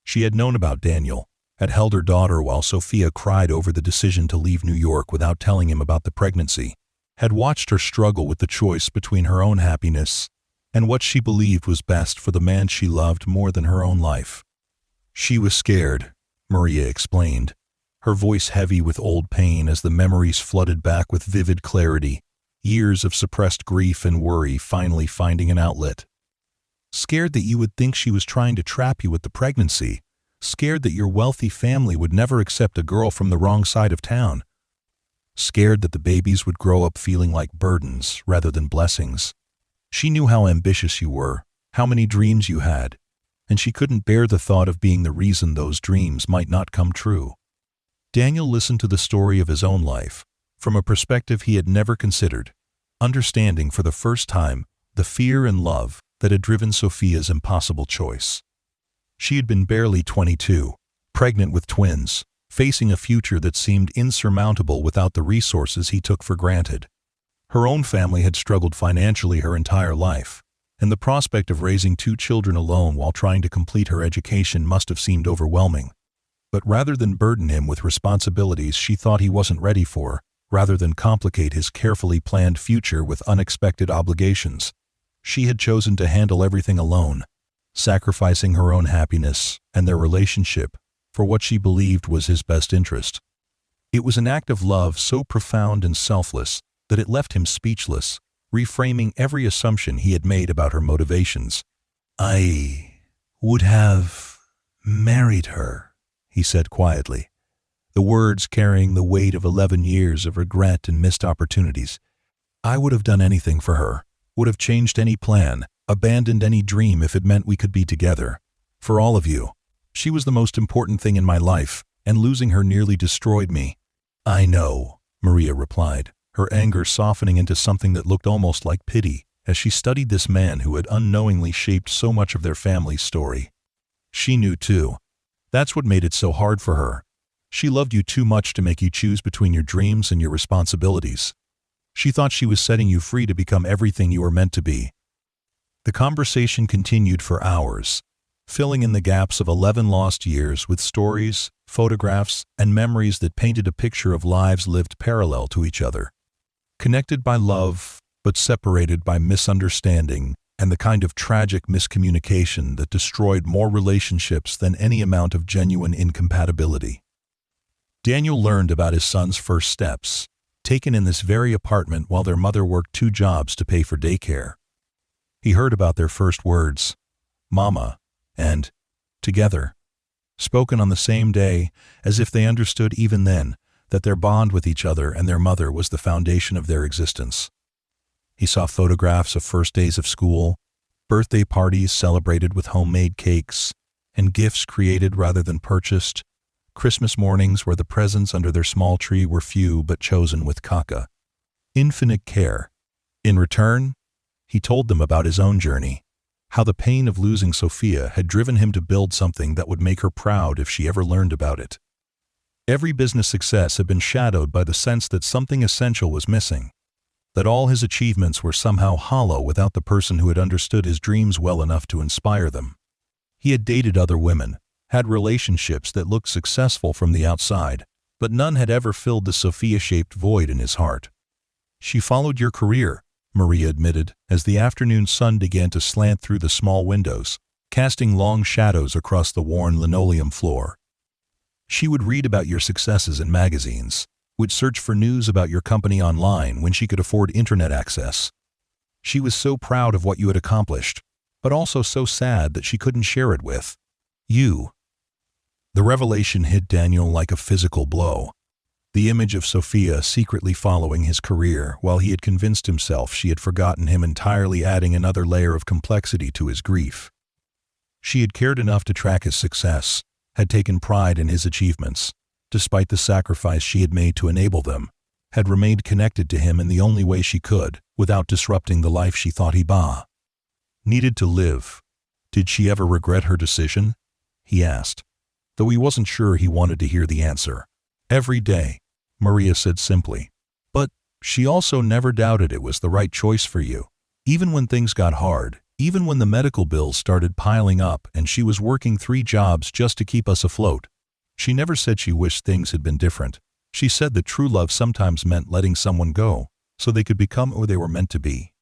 S1: She had known about Daniel, had held her daughter while Sofia cried over the decision to leave New York without telling him about the pregnancy, had watched her struggle with the choice between her own happiness and what she believed was best for the man she loved more than her own life. She was scared, Maria explained, her voice heavy with old pain as the memories flooded back with vivid clarity, years of suppressed grief and worry finally finding an outlet. Scared that you would think she was trying to trap you with the pregnancy, scared that your wealthy family would never accept a girl from the wrong side of town. scared that the babies would grow up feeling like burdens rather than blessings. She knew how ambitious you were, how many dreams you had, and she couldn't bear the thought of being the reason those dreams might not come true. Daniel listened to the story of his own life, from a perspective he had never considered, understanding for the first time the fear and love that had driven Sofia's impossible choice. She had been barely 22, pregnant with twins, facing a future that seemed insurmountable without the resources he took for granted. Her own family had struggled financially her entire life, and the prospect of raising 2 children alone while trying to complete her education must have seemed overwhelming. But rather than burden him with responsibilities she thought he wasn't ready for, rather than complicate his carefully planned future with unexpected obligations, she had chosen to handle everything alone, sacrificing her own happiness and their relationship for what she believed was his best interest. It was an act of love so profound and selfless that it left him speechless, reframing every assumption he had made about her motivations. "I would have married her," he said quietly, the words carrying the weight of 11 years of regret and missed opportunities. "I would have done anything for her, would have changed any plan, abandoned any dream if it meant we could be together. For all of you. She was the most important thing in my life, and losing her nearly destroyed me." "I know," Maria replied, her anger softening into something that looked almost like pity as she studied this man who had unknowingly shaped so much of their family's story. She knew too. That's what made it so hard for her. She loved you too much to make you choose between your dreams and your responsibilities. She thought she was setting you free to become everything you were meant to be. The conversation continued for hours, filling in the gaps of 11 lost years with stories, photographs, and memories that painted a picture of lives lived parallel to each other. Connected by love, but separated by misunderstanding and the kind of tragic miscommunication that destroyed more relationships than any amount of genuine incompatibility. Daniel learned about his son's first steps, taken in this very apartment while their mother worked 2 jobs to pay for daycare. He heard about their first words, "Mama," and "together," spoken on the same day, as if they understood even then that their bond with each other and their mother was the foundation of their existence. He saw photographs of first days of school, birthday parties celebrated with homemade cakes, and gifts created rather than purchased, Christmas mornings where the presents under their small tree were few but chosen with infinite care. In return, he told them about his own journey, how the pain of losing Sofia had driven him to build something that would make her proud if she ever learned about it. Every business success had been shadowed by the sense that something essential was missing, that all his achievements were somehow hollow without the person who had understood his dreams well enough to inspire them. He had dated other women, had relationships that looked successful from the outside, but none had ever filled the Sofia-shaped void in his heart. "She followed your career," Maria admitted, as the afternoon sun began to slant through the small windows, casting long shadows across the worn linoleum floor. "She would read about your successes in magazines, would search for news about your company online when she could afford internet access. She was so proud of what you had accomplished, but also so sad that she couldn't share it with you." The revelation hit Daniel like a physical blow. The image of Sofia secretly following his career while he had convinced himself she had forgotten him entirely, adding another layer of complexity to his grief. She had cared enough to track his success, had taken pride in his achievements, despite the sacrifice she had made to enable them, had remained connected to him in the only way she could, without disrupting the life she thought he needed to live. Did she ever regret her decision? He asked, though he wasn't sure he wanted to hear the answer. "Every day," Maria said simply. "But she also never doubted it was the right choice for you. Even when things got hard, even when the medical bills started piling up and she was working 3 jobs just to keep us afloat. She never said she wished things had been different. She said that true love sometimes meant letting someone go, so they could become who they were meant to be."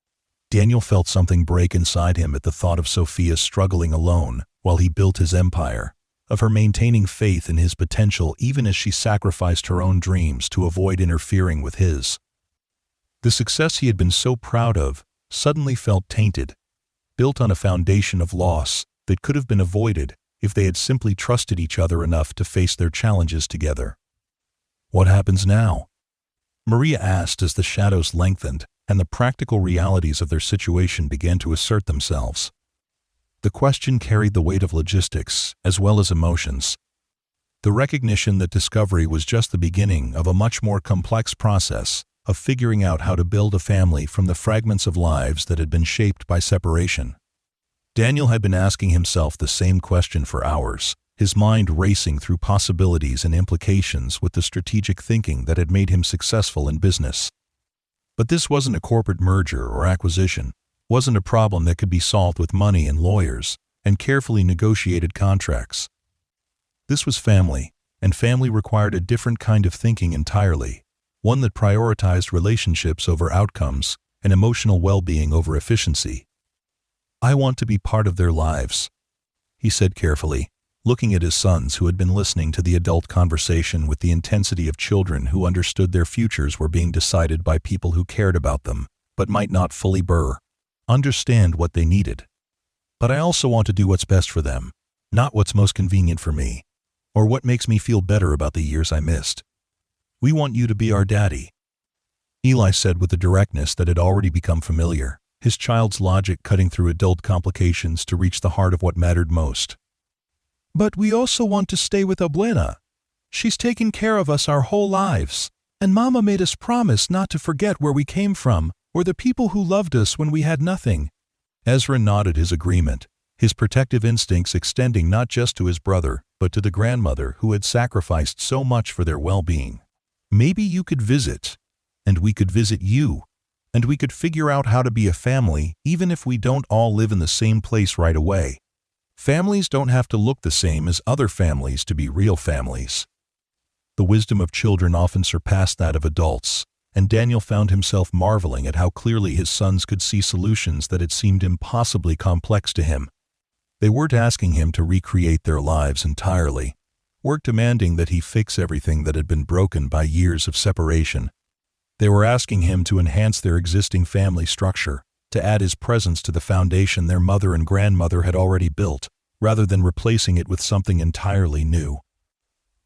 S1: Daniel felt something break inside him at the thought of Sofia struggling alone while he built his empire, of her maintaining faith in his potential even as she sacrificed her own dreams to avoid interfering with his. The success he had been so proud of suddenly felt tainted, built on a foundation of loss that could have been avoided if they had simply trusted each other enough to face their challenges together. What happens now? Maria asked as the shadows lengthened and the practical realities of their situation began to assert themselves. The question carried the weight of logistics as well as emotions. The recognition that discovery was just the beginning of a much more complex process of figuring out how to build a family from the fragments of lives that had been shaped by separation. Daniel had been asking himself the same question for hours, his mind racing through possibilities and implications with the strategic thinking that had made him successful in business. But this wasn't a corporate merger or acquisition, wasn't a problem that could be solved with money and lawyers and carefully negotiated contracts. This was family, and family required a different kind of thinking entirely, one that prioritized relationships over outcomes and emotional well-being over efficiency. "I want to be part of their lives," he said carefully, looking at his sons who had been listening to the adult conversation with the intensity of children who understood their futures were being decided by people who cared about them, but might not fully understand what they needed. "But I also want to do what's best for them, not what's most convenient for me, or what makes me feel better about the years I missed. We want you to be our daddy," Eli said with a directness that had already become familiar, his child's logic cutting through adult complications to reach the heart of what mattered most. "But we also want to stay with Abuela. She's taken care of us our whole lives, and Mama made us promise not to forget where we came from or the people who loved us when we had nothing." Ezra nodded his agreement, his protective instincts extending not just to his brother, but to the grandmother who had sacrificed so much for their well-being. "Maybe you could visit, and we could visit you, and we could figure out how to be a family even if we don't all live in the same place right away. Families don't have to look the same as other families to be real families." The wisdom of children often surpassed that of adults, and Daniel found himself marveling at how clearly his sons could see solutions that had seemed impossibly complex to him. They weren't asking him to recreate their lives entirely, weren't demanding that he fix everything that had been broken by years of separation. They were asking him to enhance their existing family structure, to add his presence to the foundation their mother and grandmother had already built, rather than replacing it with something entirely new.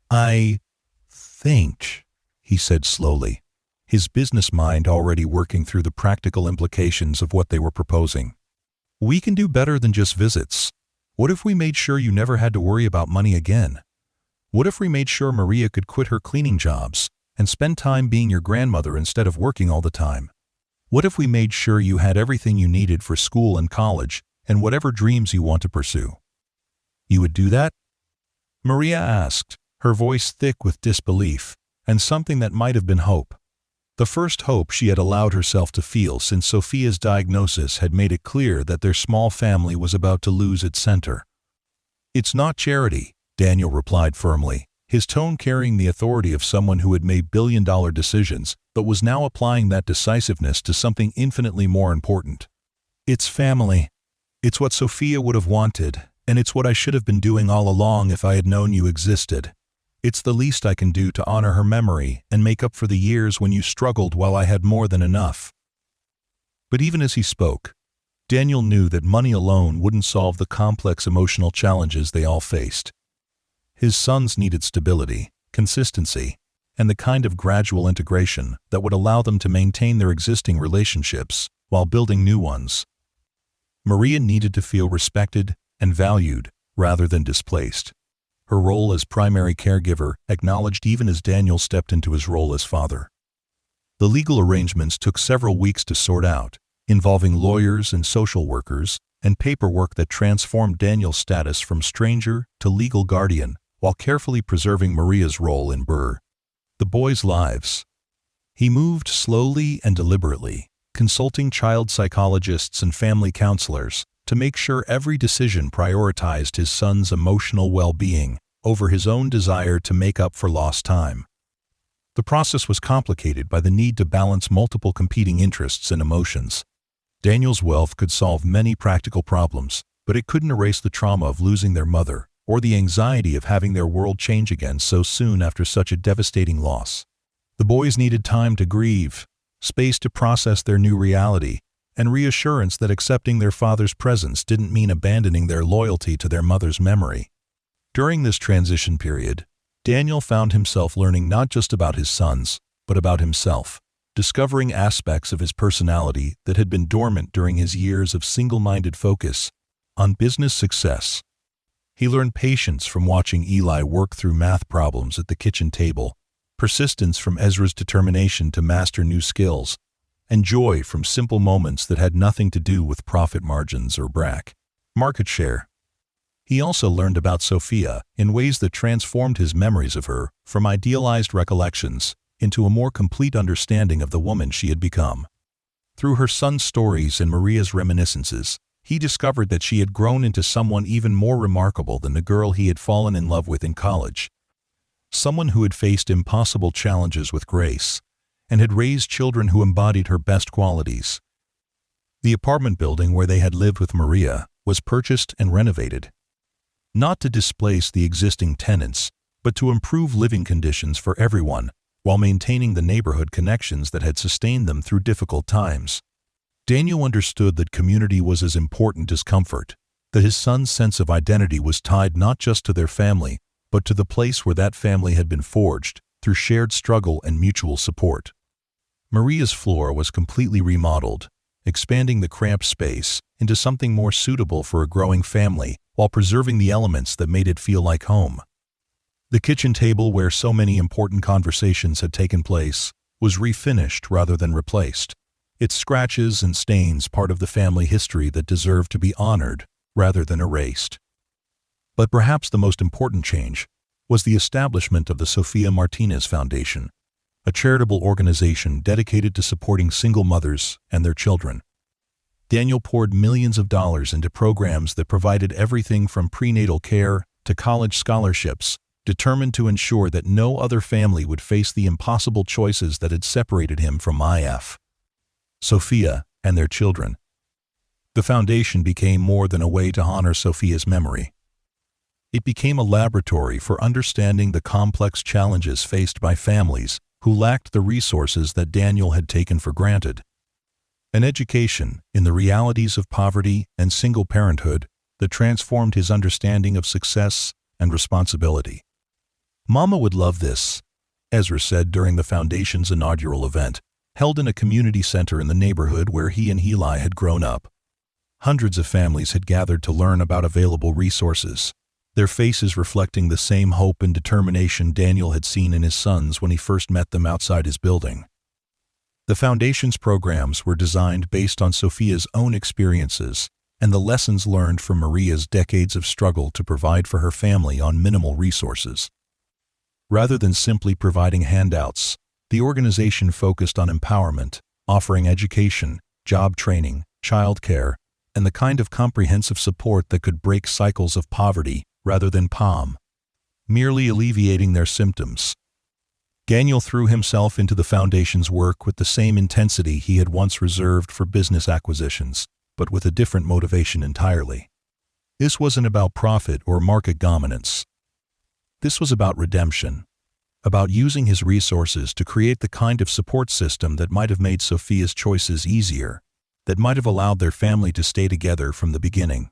S1: "I think," he said slowly, his business mind already working through the practical implications of what they were proposing. "We can do better than just visits. What if we made sure you never had to worry about money again? What if we made sure Maria could quit her cleaning jobs and spend time being your grandmother instead of working all the time? What if we made sure you had everything you needed for school and college and whatever dreams you want to pursue? You would do that?" Maria asked, her voice thick with disbelief and something that might have been hope. The first hope she had allowed herself to feel since Sofia's diagnosis had made it clear that their small family was about to lose its center. "It's not charity," Daniel replied firmly, his tone carrying the authority of someone who had made billion-dollar decisions but was now applying that decisiveness to something infinitely more important. "It's family. It's what Sofia would have wanted, and it's what I should have been doing all along if I had known you existed. It's the least I can do to honor her memory and make up for the years when you struggled while I had more than enough." But even as he spoke, Daniel knew that money alone wouldn't solve the complex emotional challenges they all faced. His sons needed stability, consistency, and the kind of gradual integration that would allow them to maintain their existing relationships while building new ones. Maria needed to feel respected and valued rather than displaced. Her role as primary caregiver acknowledged even as Daniel stepped into his role as father. The legal arrangements took several weeks to sort out, involving lawyers and social workers, and paperwork that transformed Daniel's status from stranger to legal guardian, while carefully preserving Maria's role in the boys' lives. He moved slowly and deliberately, consulting child psychologists and family counselors to make sure every decision prioritized his son's emotional well-being over his own desire to make up for lost time. The process was complicated by the need to balance multiple competing interests and emotions. Daniel's wealth could solve many practical problems, but it couldn't erase the trauma of losing their mother or the anxiety of having their world change again so soon after such a devastating loss. The boys needed time to grieve, space to process their new reality, and reassurance that accepting their father's presence didn't mean abandoning their loyalty to their mother's memory. During this transition period, Daniel found himself learning not just about his sons, but about himself, discovering aspects of his personality that had been dormant during his years of single-minded focus on business success. He learned patience from watching Eli work through math problems at the kitchen table, persistence from Ezra's determination to master new skills, and joy from simple moments that had nothing to do with profit margins or market share. He also learned about Sofia in ways that transformed his memories of her from idealized recollections into a more complete understanding of the woman she had become. Through her son's stories and Maria's reminiscences, he discovered that she had grown into someone even more remarkable than the girl he had fallen in love with in college. Someone who had faced impossible challenges with grace and had raised children who embodied her best qualities. The apartment building where they had lived with Maria was purchased and renovated, not to displace the existing tenants, but to improve living conditions for everyone while maintaining the neighborhood connections that had sustained them through difficult times. Daniel understood that community was as important as comfort, that his son's sense of identity was tied not just to their family, but to the place where that family had been forged through shared struggle and mutual support. Maria's floor was completely remodeled, expanding the cramped space into something more suitable for a growing family while preserving the elements that made it feel like home. The kitchen table where so many important conversations had taken place was refinished rather than replaced, its scratches and stains part of the family history that deserved to be honored rather than erased. But perhaps the most important change was the establishment of the Sofia Martinez Foundation, a charitable organization dedicated to supporting single mothers and their children. Daniel poured millions of dollars into programs that provided everything from prenatal care to college scholarships, determined to ensure that no other family would face the impossible choices that had separated him from Sofia and their children. The foundation became more than a way to honor Sofia's memory. It became a laboratory for understanding the complex challenges faced by families who lacked the resources that Daniel had taken for granted. An education in the realities of poverty and single parenthood that transformed his understanding of success and responsibility. "Mama would love this," Ezra said during the foundation's inaugural event, held in a community center in the neighborhood where he and Eli had grown up. Hundreds of families had gathered to learn about available resources, their faces reflecting the same hope and determination Daniel had seen in his sons when he first met them outside his building. The foundation's programs were designed based on Sofia's own experiences and the lessons learned from Maria's decades of struggle to provide for her family on minimal resources. Rather than simply providing handouts, the organization focused on empowerment, offering education, job training, childcare, and the kind of comprehensive support that could break cycles of poverty rather than merely alleviating their symptoms. Daniel threw himself into the foundation's work with the same intensity he had once reserved for business acquisitions, but with a different motivation entirely. This wasn't about profit or market dominance. This was about redemption, about using his resources to create the kind of support system that might have made Sofia's choices easier, that might have allowed their family to stay together from the beginning.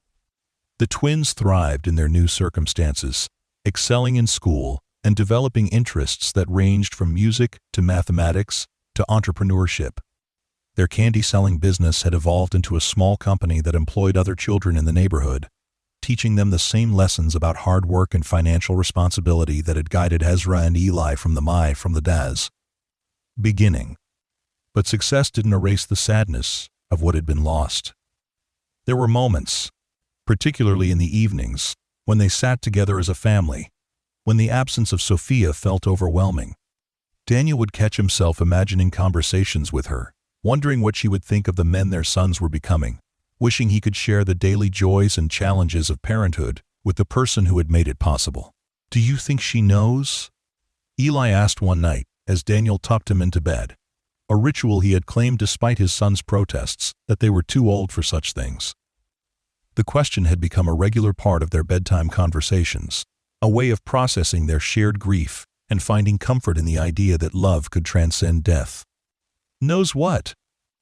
S1: The twins thrived in their new circumstances, excelling in school and developing interests that ranged from music to mathematics to entrepreneurship. Their candy-selling business had evolved into a small company that employed other children in the neighborhood, teaching them the same lessons about hard work and financial responsibility that had guided Ezra and Eli from the beginning. But success didn't erase the sadness of what had been lost. There were moments, particularly in the evenings, when they sat together as a family, when the absence of Sofia felt overwhelming. Daniel would catch himself imagining conversations with her, wondering what she would think of the men their sons were becoming, wishing he could share the daily joys and challenges of parenthood with the person who had made it possible. "Do you think she knows?" Eli asked one night as Daniel tucked him into bed, a ritual he had claimed despite his son's protests that they were too old for such things. The question had become a regular part of their bedtime conversations, a way of processing their shared grief and finding comfort in the idea that love could transcend death. "Knows what?"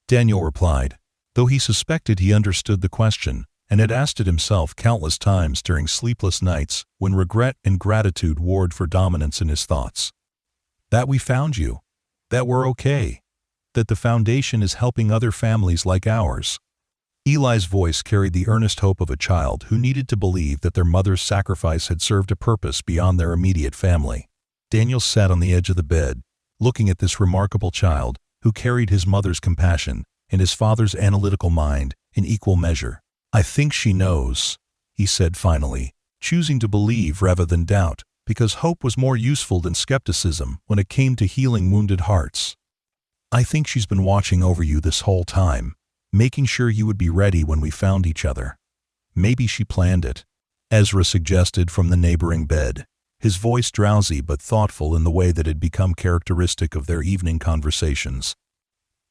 S1: Daniel replied, though he suspected he understood the question and had asked it himself countless times during sleepless nights when regret and gratitude warred for dominance in his thoughts. "That we found you," that we're okay, that the foundation is helping other families like ours. Eli's voice carried the earnest hope of a child who needed to believe that their mother's sacrifice had served a purpose beyond their immediate family. Daniel sat on the edge of the bed, looking at this remarkable child who carried his mother's compassion and his father's analytical mind in equal measure. "I think she knows," he said finally, choosing to believe rather than doubt, because hope was more useful than skepticism when it came to healing wounded hearts. "I think she's been watching over you this whole time, making sure you would be ready when we found each other. Maybe she planned it," Ezra suggested from the neighboring bed, his voice drowsy but thoughtful in the way that had become characteristic of their evening conversations.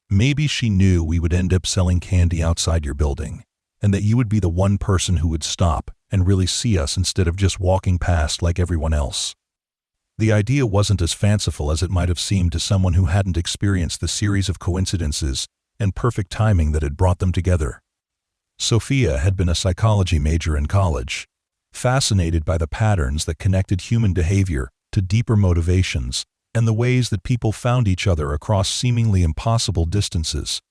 S1: "Maybe she knew we would end up selling candy outside your building, and that you would be the one person who would stop and really see us instead of just walking past like everyone else." The idea wasn't as fanciful as it might have seemed to someone who hadn't experienced the series of coincidences and perfect timing that had brought them together. Sofia had been a psychology major in college, fascinated by the patterns that connected human behavior to deeper motivations and the ways that people found each other across seemingly impossible distances.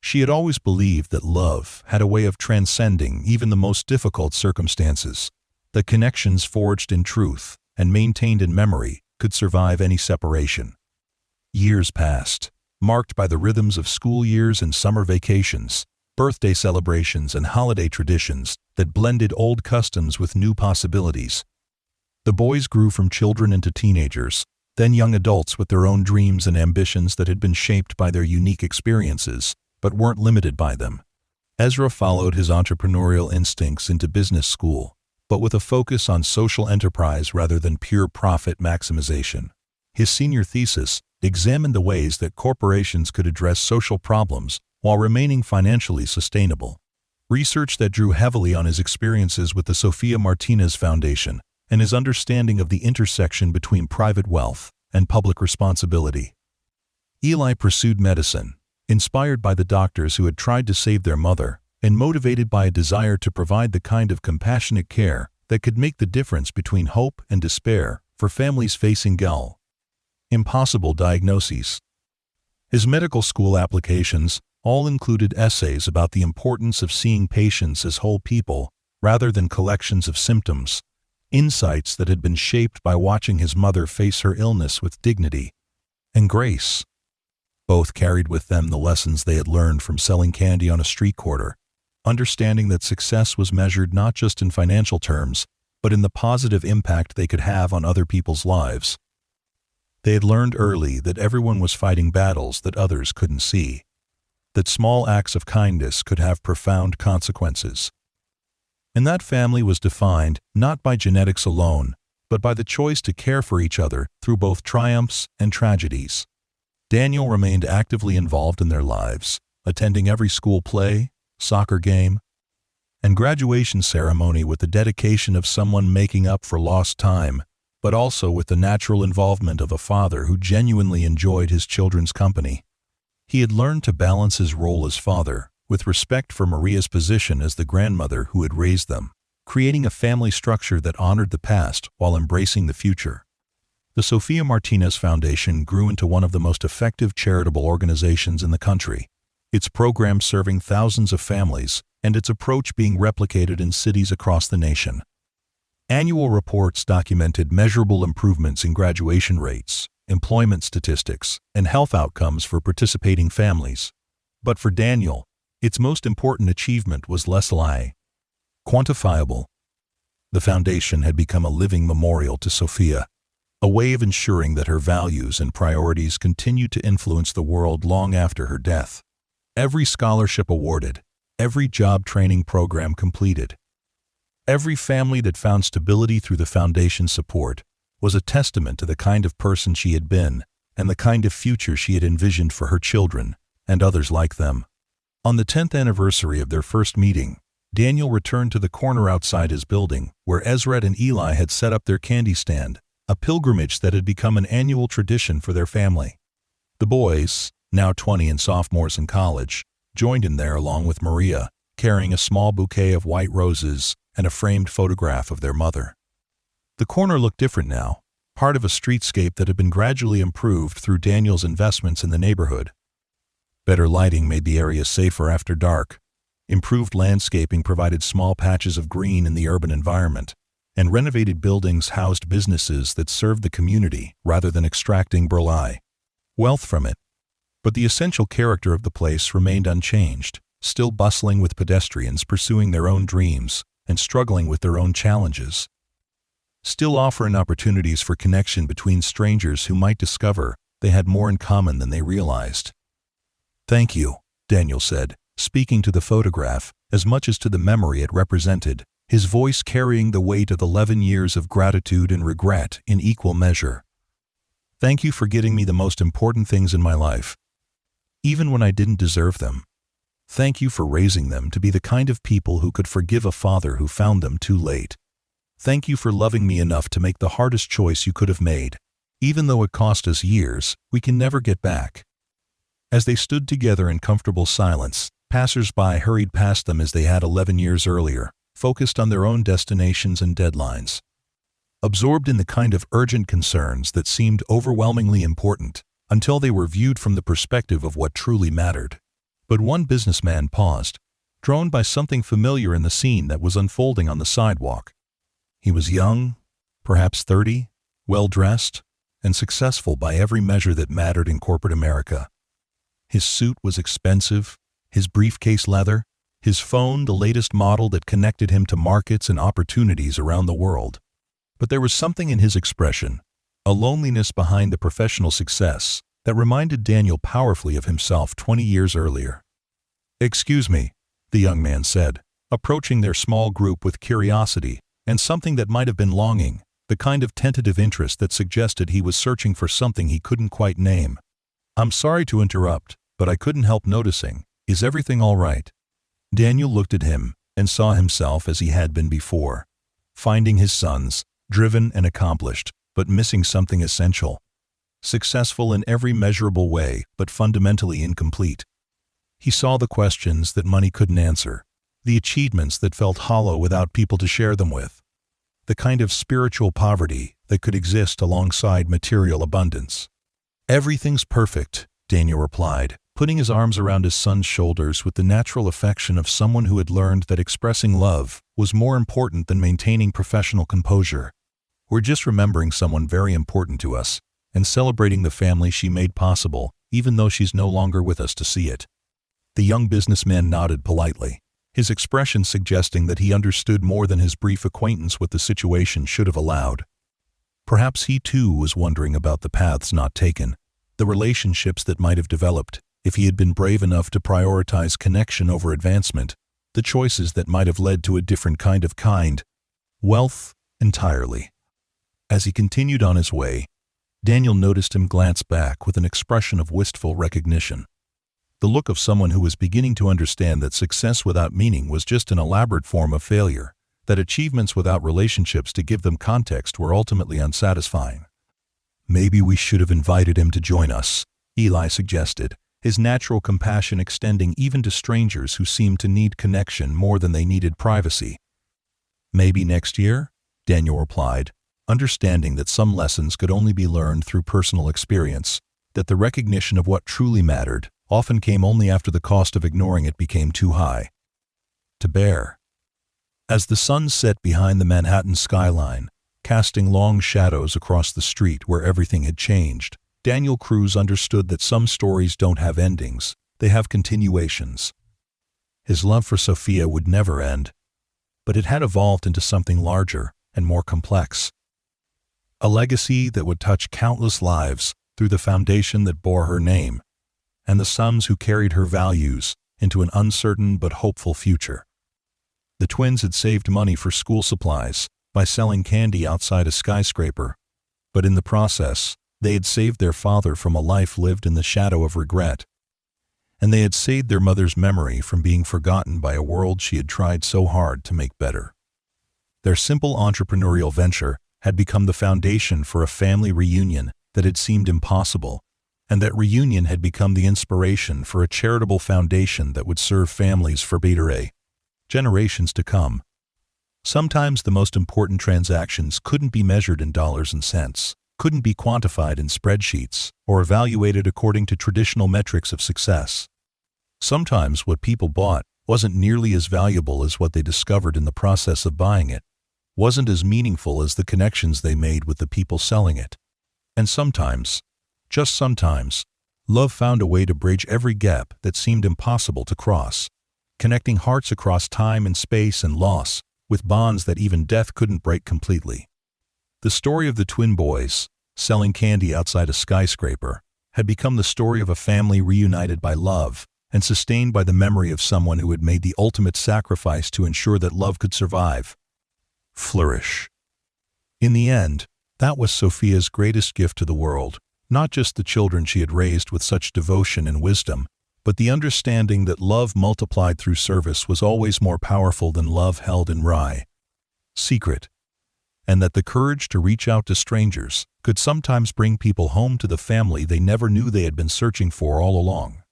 S1: She had always believed that love had a way of transcending even the most difficult circumstances, that connections forged in truth and maintained in memory could survive any separation. Years passed, marked by the rhythms of school years and summer vacations, birthday celebrations and holiday traditions that blended old customs with new possibilities. The boys grew from children into teenagers, then young adults with their own dreams and ambitions that had been shaped by their unique experiences, but weren't limited by them. Ezra followed his entrepreneurial instincts into business school, but with a focus on social enterprise rather than pure profit maximization. His senior thesis examined the ways that corporations could address social problems while remaining financially sustainable. Research that drew heavily on his experiences with the Sofia Martinez Foundation and his understanding of the intersection between private wealth and public responsibility. Eli pursued medicine, inspired by the doctors who had tried to save their mother, and motivated by a desire to provide the kind of compassionate care that could make the difference between hope and despair for families facing impossible diagnoses. His medical school applications all included essays about the importance of seeing patients as whole people rather than collections of symptoms, insights that had been shaped by watching his mother face her illness with dignity and grace. Both carried with them the lessons they had learned from selling candy on a street corner, understanding that success was measured not just in financial terms, but in the positive impact they could have on other people's lives. They had learned early that everyone was fighting battles that others couldn't see, that small acts of kindness could have profound consequences. And that family was defined not by genetics alone, but by the choice to care for each other through both triumphs and tragedies. Daniel remained actively involved in their lives, attending every school play, soccer game, and graduation ceremony with the dedication of someone making up for lost time, but also with the natural involvement of a father who genuinely enjoyed his children's company. He had learned to balance his role as father with respect for Maria's position as the grandmother who had raised them, creating a family structure that honored the past while embracing the future. The Sofia Martinez Foundation grew into one of the most effective charitable organizations in the country, its program serving thousands of families and its approach being replicated in cities across the nation. Annual reports documented measurable improvements in graduation rates, employment statistics, and health outcomes for participating families. But for Daniel, its most important achievement was less quantifiable. The foundation had become a living memorial to Sofia, a way of ensuring that her values and priorities continued to influence the world long after her death. Every scholarship awarded, every job training program completed, every family that found stability through the foundation's support was a testament to the kind of person she had been and the kind of future she had envisioned for her children and others like them. On the 10th anniversary of their first meeting, Daniel returned to the corner outside his building where Ezra and Eli had set up their candy stand, a pilgrimage that had become an annual tradition for their family. The boys, now 20 and sophomores in college, joined in there along with Maria, carrying a small bouquet of white roses and a framed photograph of their mother. The corner looked different now, part of a streetscape that had been gradually improved through Daniel's investments in the neighborhood. Better lighting made the area safer after dark. Improved landscaping provided small patches of green in the urban environment, and renovated buildings housed businesses that served the community rather than extracting wealth from it. But the essential character of the place remained unchanged, still bustling with pedestrians pursuing their own dreams and struggling with their own challenges. Still offering opportunities for connection between strangers who might discover they had more in common than they realized. "Thank you," Daniel said, speaking to the photograph as much as to the memory it represented, his voice carrying the weight of 11 years of gratitude and regret in equal measure. "Thank you for getting me the most important things in my life, even when I didn't deserve them. Thank you for raising them to be the kind of people who could forgive a father who found them too late. Thank you for loving me enough to make the hardest choice you could have made. Even though it cost us years, we can never get back." As they stood together in comfortable silence, passers-by hurried past them as they had 11 years earlier, focused on their own destinations and deadlines. Absorbed in the kind of urgent concerns that seemed overwhelmingly important, until they were viewed from the perspective of what truly mattered. But one businessman paused, drawn by something familiar in the scene that was unfolding on the sidewalk. He was young, perhaps 30, well-dressed, and successful by every measure that mattered in corporate America. His suit was expensive, his briefcase leather, his phone the latest model that connected him to markets and opportunities around the world. But there was something in his expression, a loneliness behind the professional success, that reminded Daniel powerfully of himself 20 years earlier. "Excuse me," the young man said, approaching their small group with curiosity and something that might have been longing, the kind of tentative interest that suggested he was searching for something he couldn't quite name. "I'm sorry to interrupt, but I couldn't help noticing. Is everything all right?" Daniel looked at him and saw himself as he had been before, finding his sons, driven and accomplished, but missing something essential. Successful in every measurable way, but fundamentally incomplete. He saw the questions that money couldn't answer, the achievements that felt hollow without people to share them with, the kind of spiritual poverty that could exist alongside material abundance. "Everything's perfect," Daniel replied, putting his arms around his son's shoulders with the natural affection of someone who had learned that expressing love was more important than maintaining professional composure. "We're just remembering someone very important to us, and celebrating the family she made possible, even though she's no longer with us to see it." The young businessman nodded politely, his expression suggesting that he understood more than his brief acquaintance with the situation should have allowed. Perhaps he too was wondering about the paths not taken, the relationships that might have developed if he had been brave enough to prioritize connection over advancement, the choices that might have led to a different kind of wealth entirely. As he continued on his way, Daniel noticed him glance back with an expression of wistful recognition. The look of someone who was beginning to understand that success without meaning was just an elaborate form of failure, that achievements without relationships to give them context were ultimately unsatisfying. "Maybe we should have invited him to join us," Eli suggested, his natural compassion extending even to strangers who seemed to need connection more than they needed privacy. "Maybe next year," Daniel replied, understanding that some lessons could only be learned through personal experience, that the recognition of what truly mattered often came only after the cost of ignoring it became too high to bear. As the sun set behind the Manhattan skyline, casting long shadows across the street where everything had changed, Daniel Cruz understood that some stories don't have endings, they have continuations. His love for Sofia would never end, but it had evolved into something larger and more complex. A legacy that would touch countless lives through the foundation that bore her name, and the sons who carried her values into an uncertain but hopeful future. The twins had saved money for school supplies by selling candy outside a skyscraper, but in the process, they had saved their father from a life lived in the shadow of regret, and they had saved their mother's memory from being forgotten by a world she had tried so hard to make better. Their simple entrepreneurial venture had become the foundation for a family reunion that had seemed impossible, and that reunion had become the inspiration for a charitable foundation that would serve families for generations to come. Sometimes the most important transactions couldn't be measured in dollars and cents. couldn't be quantified in spreadsheets or evaluated according to traditional metrics of success. Sometimes what people bought wasn't nearly as valuable as what they discovered in the process of buying it, wasn't as meaningful as the connections they made with the people selling it. And sometimes, just sometimes, love found a way to bridge every gap that seemed impossible to cross, connecting hearts across time and space and loss, with bonds that even death couldn't break completely. The story of the twin boys, selling candy outside a skyscraper, had become the story of a family reunited by love and sustained by the memory of someone who had made the ultimate sacrifice to ensure that love could survive, flourish. In the end, that was Sofia's greatest gift to the world, not just the children she had raised with such devotion and wisdom, but the understanding that love multiplied through service was always more powerful than love held in secret, and that the courage to reach out to strangers could sometimes bring people home to the family they never knew they had been searching for all along.